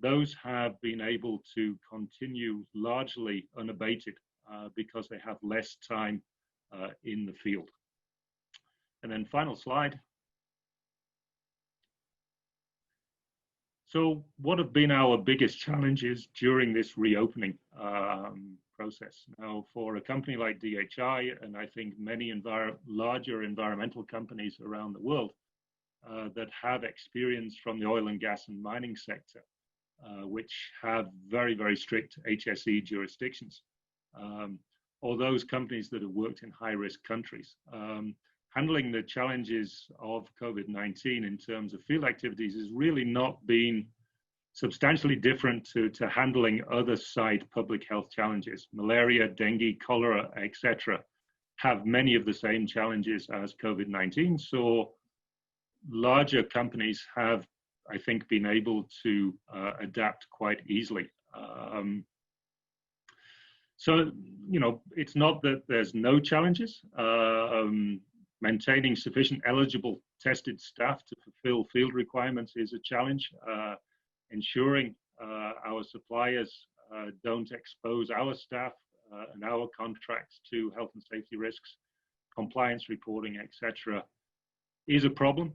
Speaker 7: Those have been able to continue largely unabated because they have less time in the field. And then final slide. So what have been our biggest challenges during this reopening process? Now, for a company like DHI, and I think many larger environmental companies around the world that have experience from the oil and gas and mining sector, which have very, very strict HSE jurisdictions, or those companies that have worked in high-risk countries, handling the challenges of COVID-19 in terms of field activities has really not been substantially different to handling other site public health challenges. Malaria, dengue, cholera, etc. have many of the same challenges as COVID-19. So larger companies have, I think, been able to adapt quite easily. So, it's not that there's no challenges. Maintaining sufficient eligible tested staff to fulfill field requirements is a challenge. Ensuring our suppliers don't expose our staff and our contracts to health and safety risks, compliance reporting, etc., is a problem.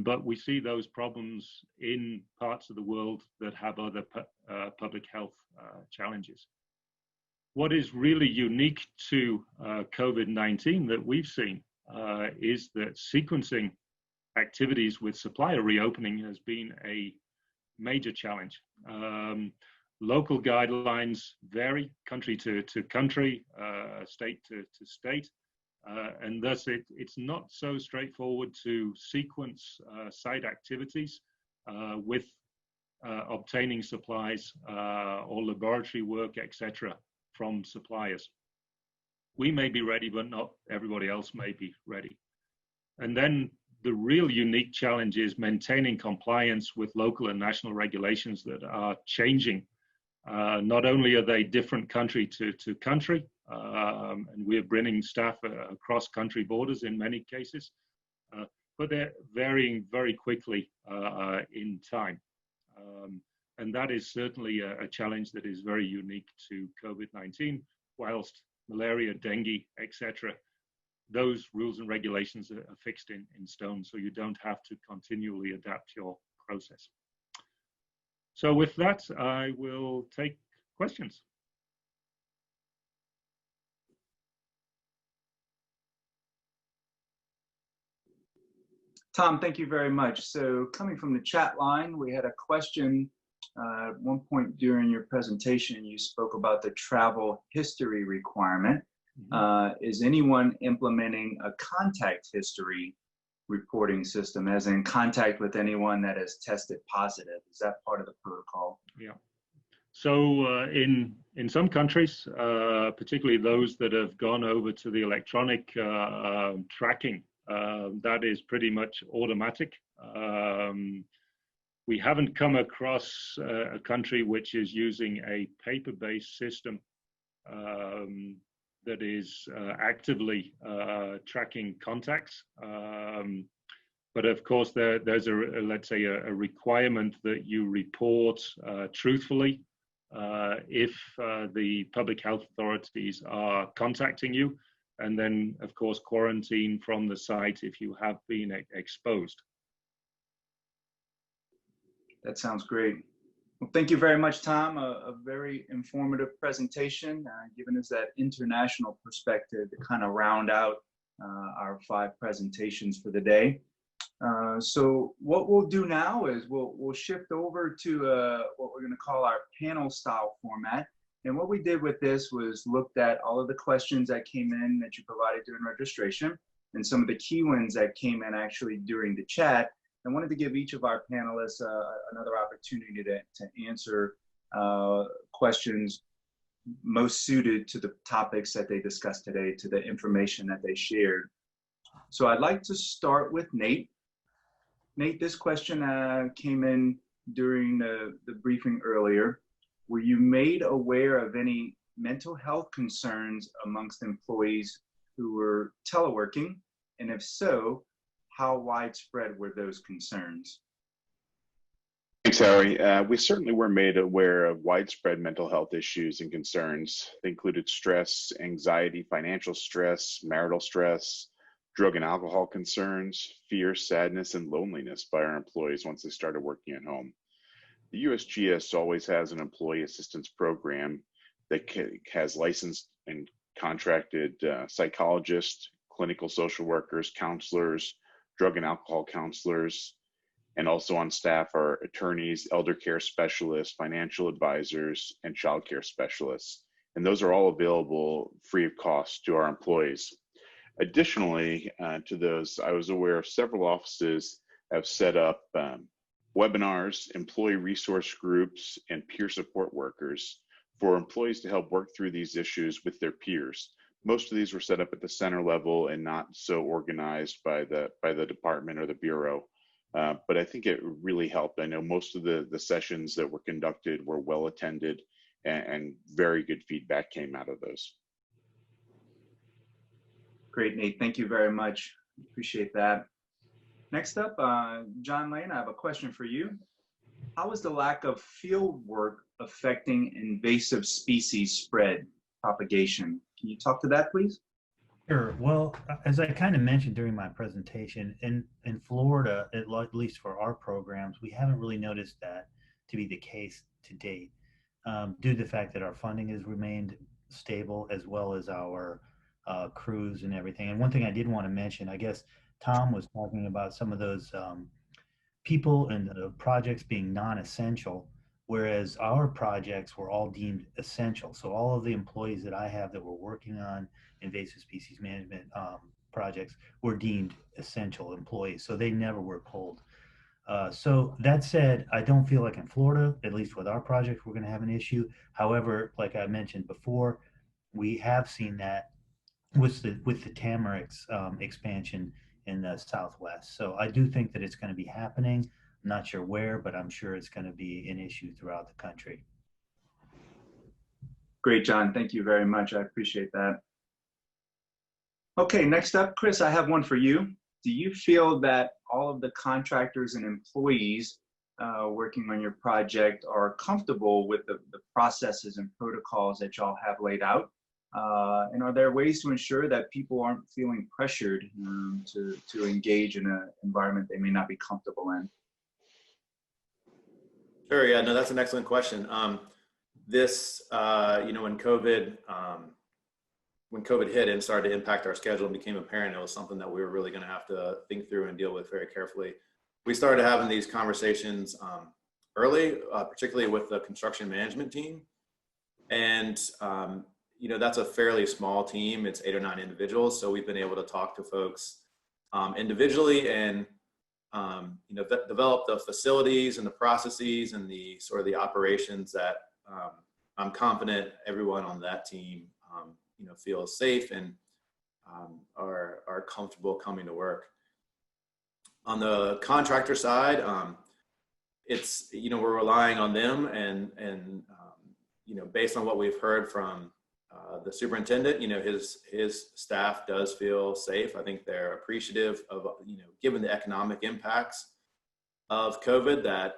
Speaker 7: But we see those problems in parts of the world that have other public health challenges. What is really unique to COVID-19 that we've seen is that sequencing activities with supplier reopening has been a major challenge. Local guidelines vary country to country, state to state, and thus it's not so straightforward to sequence site activities with obtaining supplies or laboratory work, etc., from suppliers. We may be ready, but not everybody else may be ready. And then the real unique challenge is maintaining compliance with local and national regulations that are changing. Not only are they different country to country, and we're bringing staff across country borders in many cases, but they're varying very quickly in time. And that is certainly a challenge that is very unique to COVID-19, whilst malaria, dengue, etc., those rules and regulations are fixed in stone, so you don't have to continually adapt your process. So with that, I will take questions.
Speaker 1: Tom, thank you very much. So coming from the chat line, we had a question. At one point during your presentation, you spoke about the travel history requirement. Is anyone implementing a contact history reporting system, as in contact with anyone that has tested positive? Is that part of the protocol?
Speaker 7: Yeah. So in some countries, particularly those that have gone over to the electronic tracking, that is pretty much automatic. We haven't come across a country which is using a paper-based system that is actively tracking contacts. But of course, there's let's say a requirement that you report truthfully if the public health authorities are contacting you, and then of course quarantine from the site if you have been exposed.
Speaker 1: That sounds great. Well, thank you very much, Tom. A very informative presentation, giving us that international perspective to kind of round out our 5 presentations for the day. So what we'll do now is we'll shift over to what we're going to call our panel style format. And what we did with this was looked at all of the questions that came in that you provided during registration, and some of the key ones that came in actually during the chat. I wanted to give each of our panelists another opportunity to answer questions most suited to the topics that they discussed today, to the information that they shared. So I'd like to start with Nate. Nate, this question came in during the briefing earlier. Were you made aware of any mental health concerns amongst employees who were teleworking? And if so, how widespread were those concerns?
Speaker 4: Thanks, Harry. We certainly were made aware of widespread mental health issues and concerns. They included stress, anxiety, financial stress, marital stress, drug and alcohol concerns, fear, sadness, and loneliness by our employees once they started working at home. The USGS always has an employee assistance program that has licensed and contracted psychologists, clinical social workers, counselors, drug and alcohol counselors, and also on staff are attorneys, elder care specialists, financial advisors, and child care specialists. And those are all available free of cost to our employees. Additionally, to those, I was aware of several offices have set up webinars, employee resource groups, and peer support workers for employees to help work through these issues with their peers. Most of these were set up at the center level and not so organized by the department or the bureau. But I think it really helped. I know most of the sessions that were conducted were well attended, and very good feedback came out of those.
Speaker 1: Great, Nate. Thank you very much. Appreciate that. Next up, John Lane, I have a question for you. How is the lack of field work affecting invasive species spread propagation? Can you talk to that, please?
Speaker 5: Sure. Well, as I kind of mentioned during my presentation, in Florida, at least for our programs, we haven't really noticed that to be the case to date, due to the fact that our funding has remained stable, as well as our crews and everything. And one thing I did want to mention, I guess Tom was talking about some of those people and the projects being non-essential, whereas our projects were all deemed essential. So all of the employees that I have that were working on invasive species management projects were deemed essential employees. So they never were pulled. So that said, I don't feel like in Florida, at least with our project, we're going to have an issue. However, like I mentioned before, we have seen that with the Tamarix expansion in the Southwest. So I do think that it's going to be happening. I'm not sure where, but I'm sure it's going to be an issue throughout the country.
Speaker 1: Great, John. Thank you very much. I appreciate that. Okay, next up, Chris, I have one for you. Do you feel that all of the contractors and employees working on your project are comfortable with the processes and protocols that y'all have laid out? And are there ways to ensure that people aren't feeling pressured to engage in an environment they may not be comfortable in?
Speaker 6: Sure, yeah, no, that's an excellent question. This, when COVID hit and started to impact our schedule and became apparent, it was something that we were really going to have to think through and deal with very carefully. We started having these conversations early, particularly with the construction management team. And, that's a fairly small team. It's 8 or 9 individuals. So we've been able to talk to folks individually and, develop the facilities and the processes and the sort of the operations that I'm confident everyone on that team, feels safe and are comfortable coming to work. On the contractor side, it's, we're relying on them and based on what we've heard from the superintendent, his staff does feel safe. I think they're appreciative of, given the economic impacts of COVID, that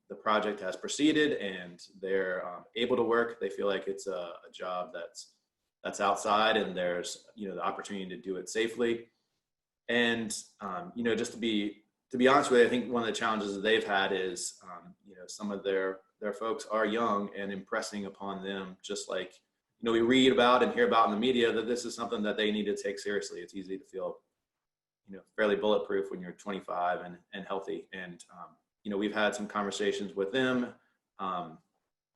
Speaker 6: the project has proceeded and they're able to work. They feel like it's a job that's outside and there's, the opportunity to do it safely. And, just to be honest with you, I think one of the challenges that they've had is, some of their folks are young, and impressing upon them, just like, we read about and hear about in the media, that this is something that they need to take seriously. It's easy to feel, fairly bulletproof when you're 25 and healthy. And, we've had some conversations with them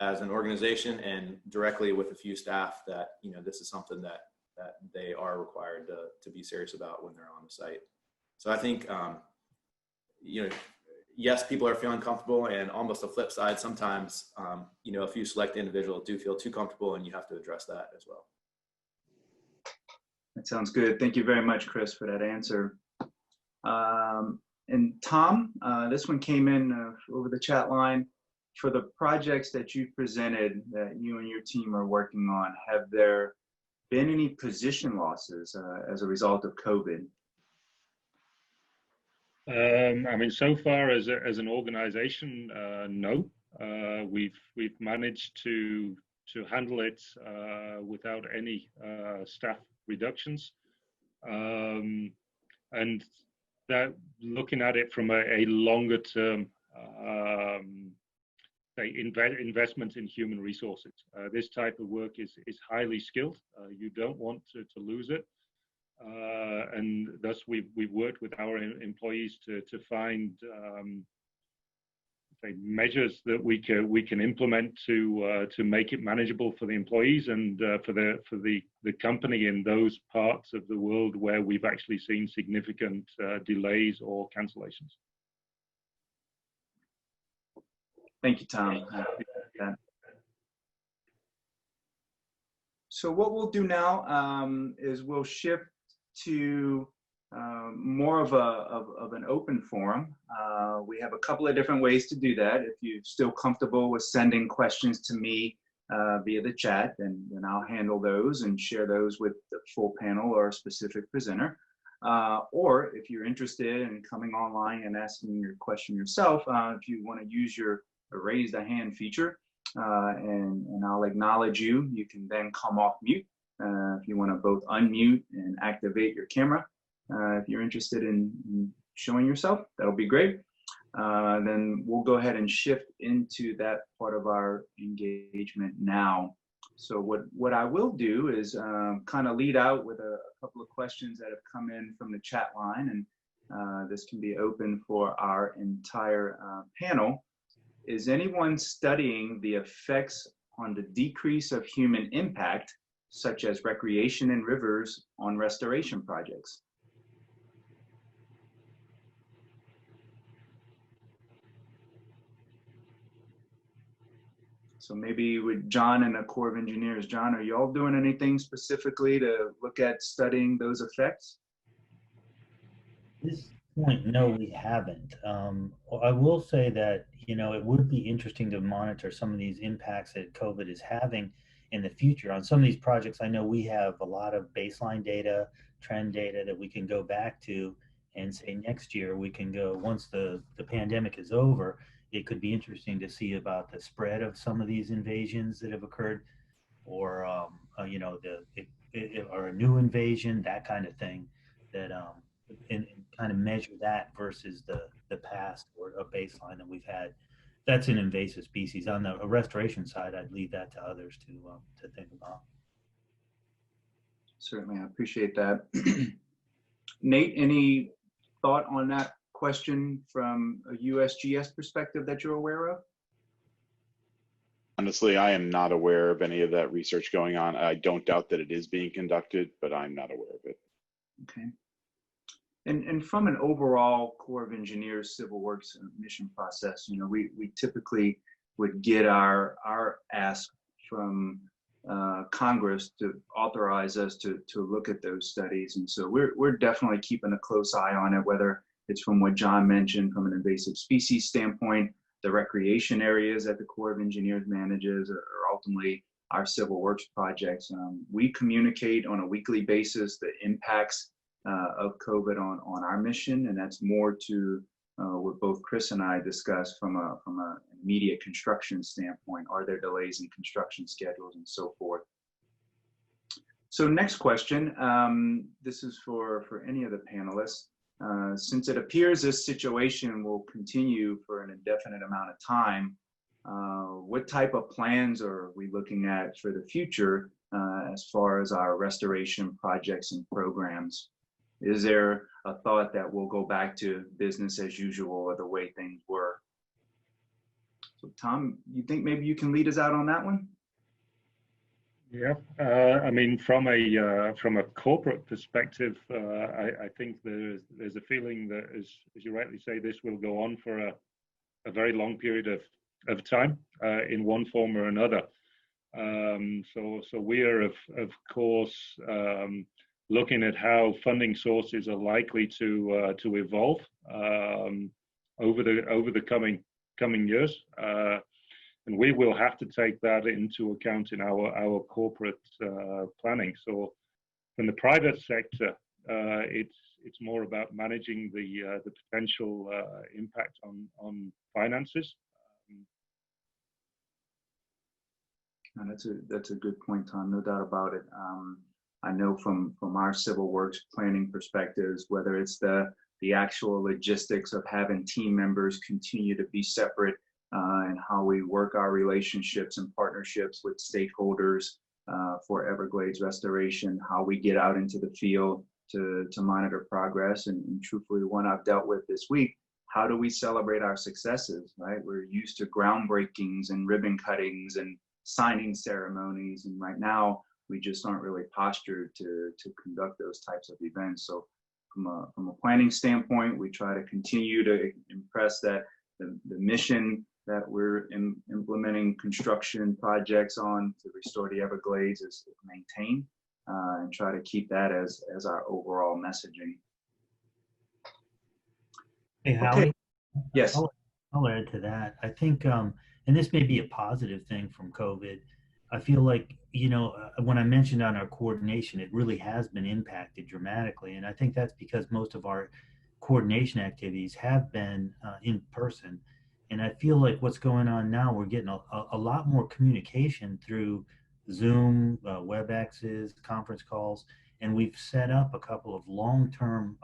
Speaker 6: as an organization and directly with a few staff that, this is something that they are required to be serious about when they're on the site. So I think, yes, people are feeling comfortable, and almost the flip side, sometimes, a few select individuals do feel too comfortable, and you have to address that as well.
Speaker 1: That sounds good. Thank you very much, Chris, for that answer. And Tom, this one came in over the chat line. For the projects that you presented that you and your team are working on, have there been any position losses as a result of COVID?
Speaker 7: So far as an organization, no. We've managed to handle it without any staff reductions, and that, looking at it from a longer term, investment in human resources. This type of work is highly skilled. You don't want to lose it. And thus we've worked with our employees to find say measures that we can implement to make it manageable for the employees and for the company in those parts of the world where we've actually seen significant delays or cancellations.
Speaker 1: Thank you, Tom. I appreciate that. So what we'll do now is we'll shift to more of an open forum. We have a couple of different ways to do that. If you're still comfortable with sending questions to me via the chat, then I'll handle those and share those with the full panel or a specific presenter. Or if you're interested in coming online and asking your question yourself, if you want to use your raise the hand feature, and I'll acknowledge you. You can then come off mute if you want to both unmute and activate your camera. If you're interested in showing yourself, that'll be great. Then we'll go ahead and shift into that part of our engagement now. So what I will do is kind of lead out with a couple of questions that have come in from the chat line, and this can be open for our entire panel. Is anyone studying the effects on the decrease of human impact, such as recreation in rivers, on restoration projects? So maybe with John and the Corps of Engineers, John, are you all doing anything specifically to look at studying those effects?
Speaker 5: At this point, no, we haven't. I will say that, it would be interesting to monitor some of these impacts that COVID is having in the future. On some of these projects, I know we have a lot of baseline data, trend data that we can go back to and say next year we can go, once the pandemic is over, it could be interesting to see about the spread of some of these invasions that have occurred, or, or a new invasion, that kind of thing, that and kind of measure that versus the past or a baseline that we've had. That's an invasive species. On the restoration side, I'd leave that to others to think about.
Speaker 1: Certainly, I appreciate that. Nate, any thought on that question from a USGS perspective that you're aware of?
Speaker 4: Honestly, I am not aware of any of that research going on. I don't doubt that it is being conducted, but I'm not aware of it.
Speaker 1: Okay. And from an overall Corps of Engineers Civil Works mission process, we typically would get our ask from Congress to authorize us to look at those studies. And so we're definitely keeping a close eye on it, whether it's from what John mentioned from an invasive species standpoint, the recreation areas that the Corps of Engineers manages, or ultimately our civil works projects. We communicate on a weekly basis the impacts of COVID on our mission, and that's more to what both Chris and I discussed from an immediate construction standpoint. Are there delays in construction schedules and so forth? So next question, this is for any of the panelists. Since it appears this situation will continue for an indefinite amount of time, what type of plans are we looking at for the future as far as our restoration projects and programs? Is there a thought that we'll go back to business as usual or the way things were? So Tom, you think maybe you can lead us out on that one?
Speaker 7: Yeah, I mean, from a corporate perspective, I think there's a feeling that, as you rightly say, this will go on for a very long period of time in one form or another. So we are of course looking at how funding sources are likely to evolve over the coming years. And we will have to take that into account in our corporate planning. So from the private sector, it's more about managing the potential impact on finances.
Speaker 1: That's a good point, Tom. No doubt about it. I know from our civil works planning perspectives, whether it's the actual logistics of having team members continue to be separate, and how we work our relationships and partnerships with stakeholders for Everglades restoration, how we get out into the field to monitor progress, and truthfully, the one I've dealt with this week, how do we celebrate our successes, right? We're used to groundbreakings and ribbon cuttings and signing ceremonies. And right now, we just aren't really postured to conduct those types of events. So from a planning standpoint, we try to continue to impress that the mission that we're implementing construction projects on to restore the Everglades is maintained, and try to keep that as our overall messaging.
Speaker 5: Hey, Howie.
Speaker 1: Yes.
Speaker 5: I'll add to that. I think, and this may be a positive thing from COVID. I feel like, when I mentioned on our coordination, it really has been impacted dramatically. And I think that's because most of our coordination activities have been in person. And I feel like what's going on now, we're getting a lot more communication through Zoom, WebExes, conference calls. And we've set up a couple of long-term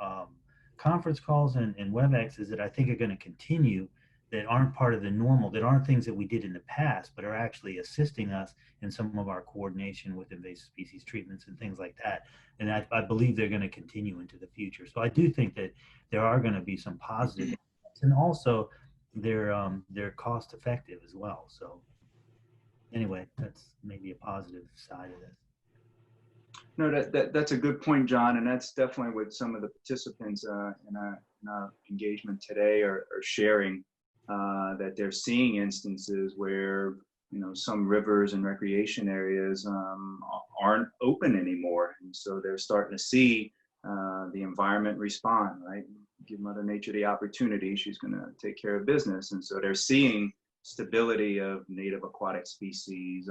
Speaker 5: conference calls and WebExes that I think are going to continue, that aren't part of the normal, that aren't things that we did in the past, but are actually assisting us in some of our coordination with invasive species treatments and things like that. And I believe they're going to continue into the future. So I do think that there are going to be some positive impacts, and also they're cost effective as well. So anyway, that's maybe a positive side of this.
Speaker 1: No, that's a good point, John, and that's definitely what some of the participants in our engagement today are sharing, that they're seeing instances where some rivers and recreation areas aren't open anymore, and so they're starting to see the environment respond. Right, give Mother Nature the opportunity; she's going to take care of business, and so they're seeing stability of native aquatic species.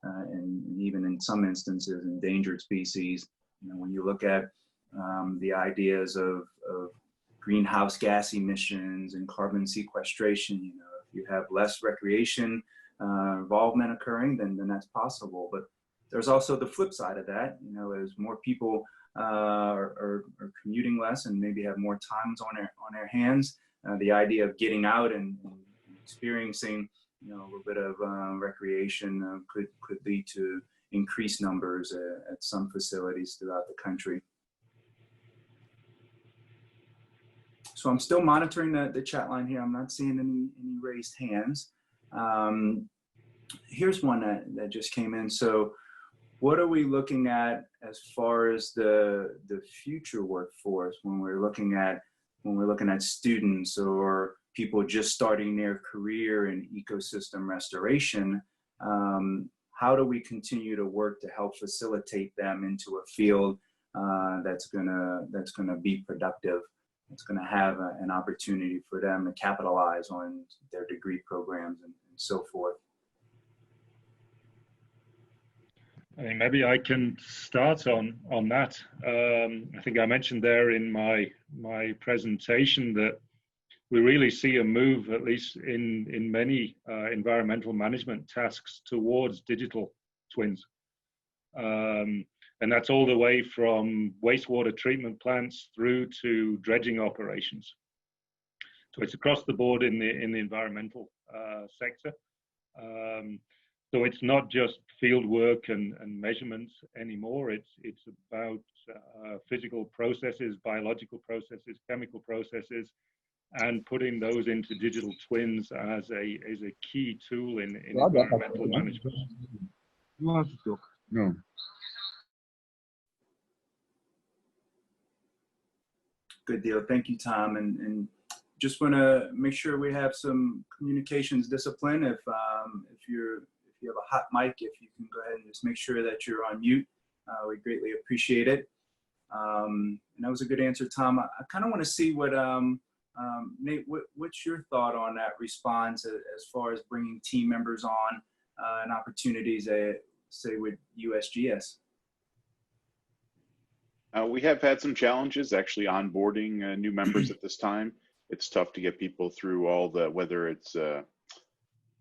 Speaker 1: And even in some instances, endangered species. When you look at the ideas of greenhouse gas emissions and carbon sequestration, if you have less recreation involvement occurring, then that's possible. But there's also the flip side of that. As more people are commuting less and maybe have more times on their hands, the idea of getting out and experiencing a little bit of recreation could lead to increased numbers at some facilities throughout the country. So I'm still monitoring the chat line here. I'm not seeing any raised hands. Here's one that just came in. So what are we looking at as far as the future workforce when we're looking at students or people just starting their career in ecosystem restoration? How do we continue to work to help facilitate them into a field that's gonna be productive? It's gonna have an opportunity for them to capitalize on their degree programs and so forth.
Speaker 7: I think maybe I can start on that. I think I mentioned there in my presentation that we really see a move, at least in many environmental management tasks, towards digital twins. And that's all the way from wastewater treatment plants through to dredging operations. So it's across the board in the environmental sector. So it's not just field work and measurements anymore. It's about physical processes, biological processes, chemical processes, and putting those into digital twins as a key tool in environmental management.
Speaker 8: You want to talk? No.
Speaker 1: Good deal. Thank you, Tom. And just want to make sure we have some communications discipline. If you have a hot mic, if you can go ahead and just make sure that you're on mute, we greatly appreciate it. And that was a good answer, Tom. I kind of want to see what Nate, what's your thought on that response as far as bringing team members on and opportunities, say with USGS?
Speaker 4: We have had some challenges actually onboarding new members at this time. It's tough to get people through all the, whether it's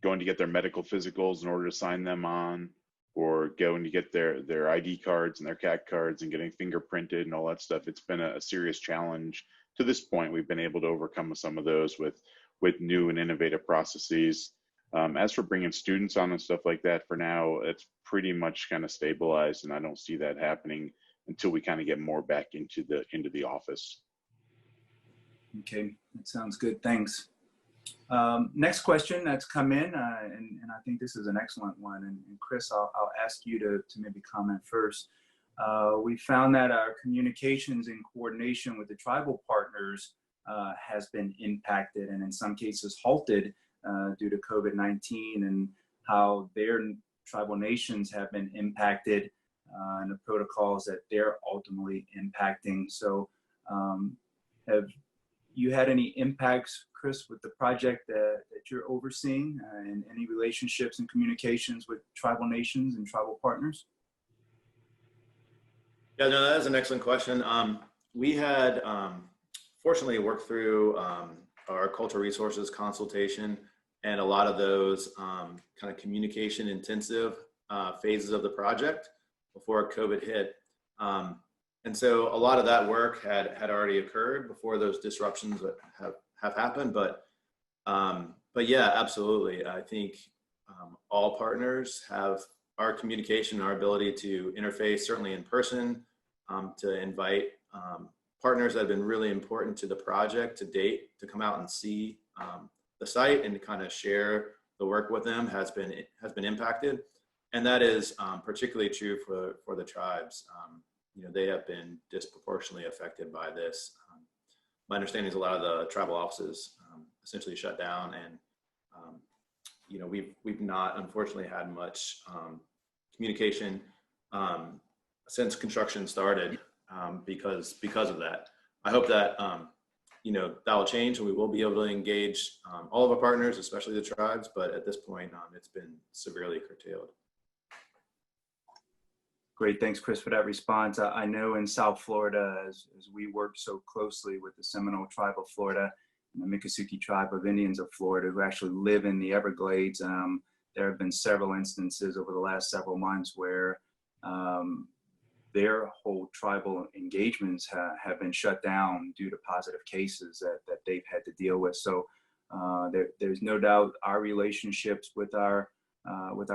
Speaker 4: going to get their medical physicals in order to sign them on, or going to get their ID cards and their CAC cards and getting fingerprinted and all that stuff. It's been a serious challenge. To this point, we've been able to overcome some of those with new and innovative processes. As for bringing students on and stuff like that, for now, it's pretty much kind of stabilized, and I don't see that happening until we kind of get more back into the office.
Speaker 1: Okay, that sounds good. Thanks. Next question that's come in, and I think this is an excellent one. And Chris, I'll ask you to maybe comment first. We found that our communications and coordination with the tribal partners has been impacted and in some cases halted due to COVID-19, and how their tribal nations have been impacted and the protocols that they're ultimately impacting. So have you had any impacts, Chris, with the project that you're overseeing and any relationships and communications with tribal nations and tribal partners?
Speaker 6: Yeah, no, that is an excellent question. We had fortunately worked through our cultural resources consultation and a lot of those kind of communication intensive phases of the project before COVID hit. And so a lot of that work had already occurred before those disruptions have happened. But yeah, absolutely. I think all partners have our communication, our ability to interface, certainly in person, to invite partners that have been really important to the project to date to come out and see the site and to kind of share the work with them has been impacted. And that is particularly true for the tribes. You know, they have been disproportionately affected by this. My understanding is a lot of the tribal offices essentially shut down, and you know, we've not unfortunately had much communication since construction started because of that. I hope that you know, that will change and we will be able to engage all of our partners, especially the tribes. But at this point, it's been severely curtailed.
Speaker 1: Great, thanks, Chris, for that response. I know in South Florida, as we work so closely with the Seminole Tribe of Florida and the Miccosukee Tribe of Indians of Florida, who actually live in the Everglades, there have been several instances over the last several months where their whole tribal engagements have been shut down due to positive cases that they've had to deal with. So there's no doubt our relationships with our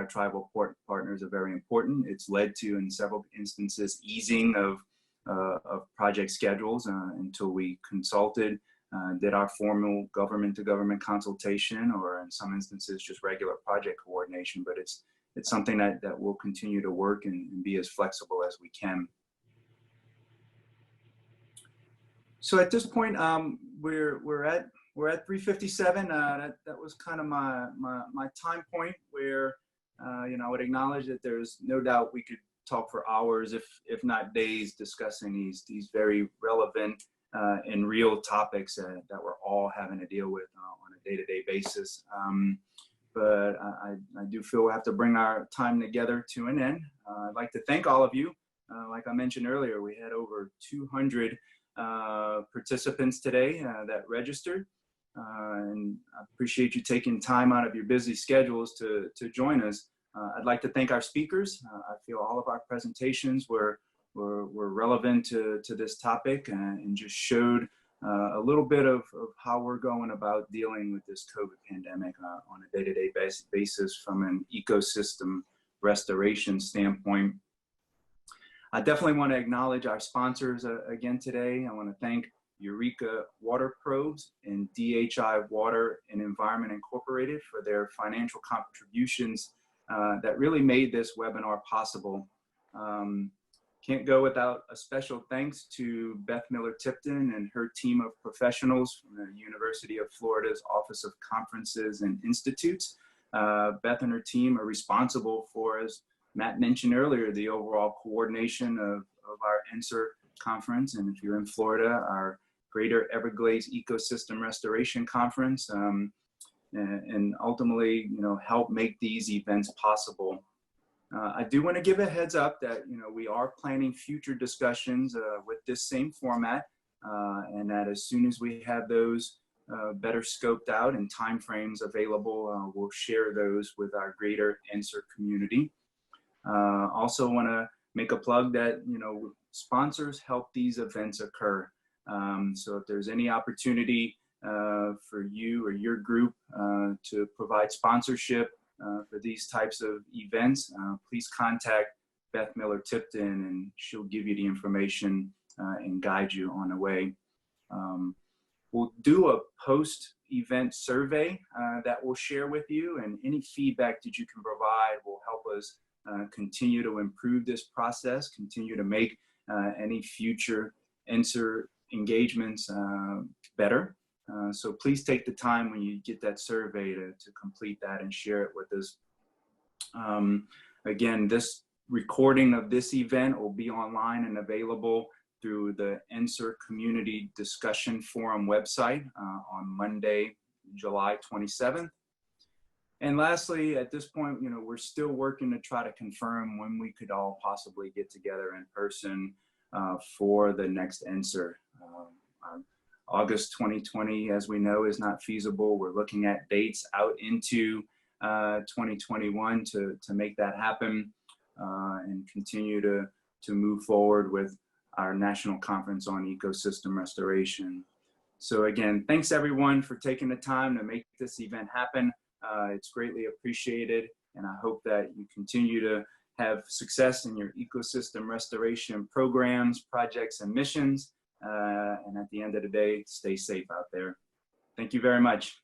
Speaker 1: tribal partners are very important. It's led to, in several instances, easing of project schedules until we consulted, did our formal government-to-government consultation, or in some instances just regular project coordination. But it's something that we'll continue to work and be as flexible as we can. So at this point, we're at 3:57. That was kind of my time point where you know, I would acknowledge that there's no doubt we could talk for hours, if not days, discussing these very relevant and real topics that we're all having to deal with on a day-to-day basis. But I do feel we have to bring our time together to an end. I'd like to thank all of you. Like I mentioned earlier, we had over 200 participants today that registered. And I appreciate you taking time out of your busy schedules to join us. I'd like to thank our speakers. I feel all of our presentations were relevant to this topic and just showed a little bit of how we're going about dealing with this COVID pandemic on a day-to-day basis from an ecosystem restoration standpoint. I definitely want to acknowledge our sponsors again today. I want to thank Eureka Water Probes and DHI Water and Environment Incorporated for their financial contributions that really made this webinar possible. Can't go without a special thanks to Beth Miller-Tipton and her team of professionals from the University of Florida's Office of Conferences and Institutes. Beth and her team are responsible for, as Matt mentioned earlier, the overall coordination of our NSER conference. And if you're in Florida, our Greater Everglades Ecosystem Restoration Conference, and ultimately, you know, help make these events possible. I do want to give a heads up that, you know, we are planning future discussions with this same format, and that as soon as we have those better scoped out and timeframes available, we'll share those with our greater NSER community. Also want to make a plug that, you know, sponsors help these events occur. So if there's any opportunity for you or your group to provide sponsorship for these types of events, please contact Beth Miller-Tipton and she'll give you the information and guide you on the way. We'll do a post-event survey that we'll share with you, and any feedback that you can provide will help us continue to improve this process, continue to make any future engagements better. So please take the time when you get that survey to complete that and share it with us. Again, this recording of this event will be online and available through the NSER Community Discussion Forum website on Monday, July 27th. And lastly, at this point, we're still working to try to confirm when we could all possibly get together in person for the next NSER. August 2020, as we know, is not feasible. We're looking at dates out into 2021 to make that happen and continue to move forward with our national conference on ecosystem restoration. So again, thanks everyone for taking the time to make this event happen. It's greatly appreciated, and I hope that you continue to have success in your ecosystem restoration programs, projects, and missions. And at the end of the day, stay safe out there. Thank you very much.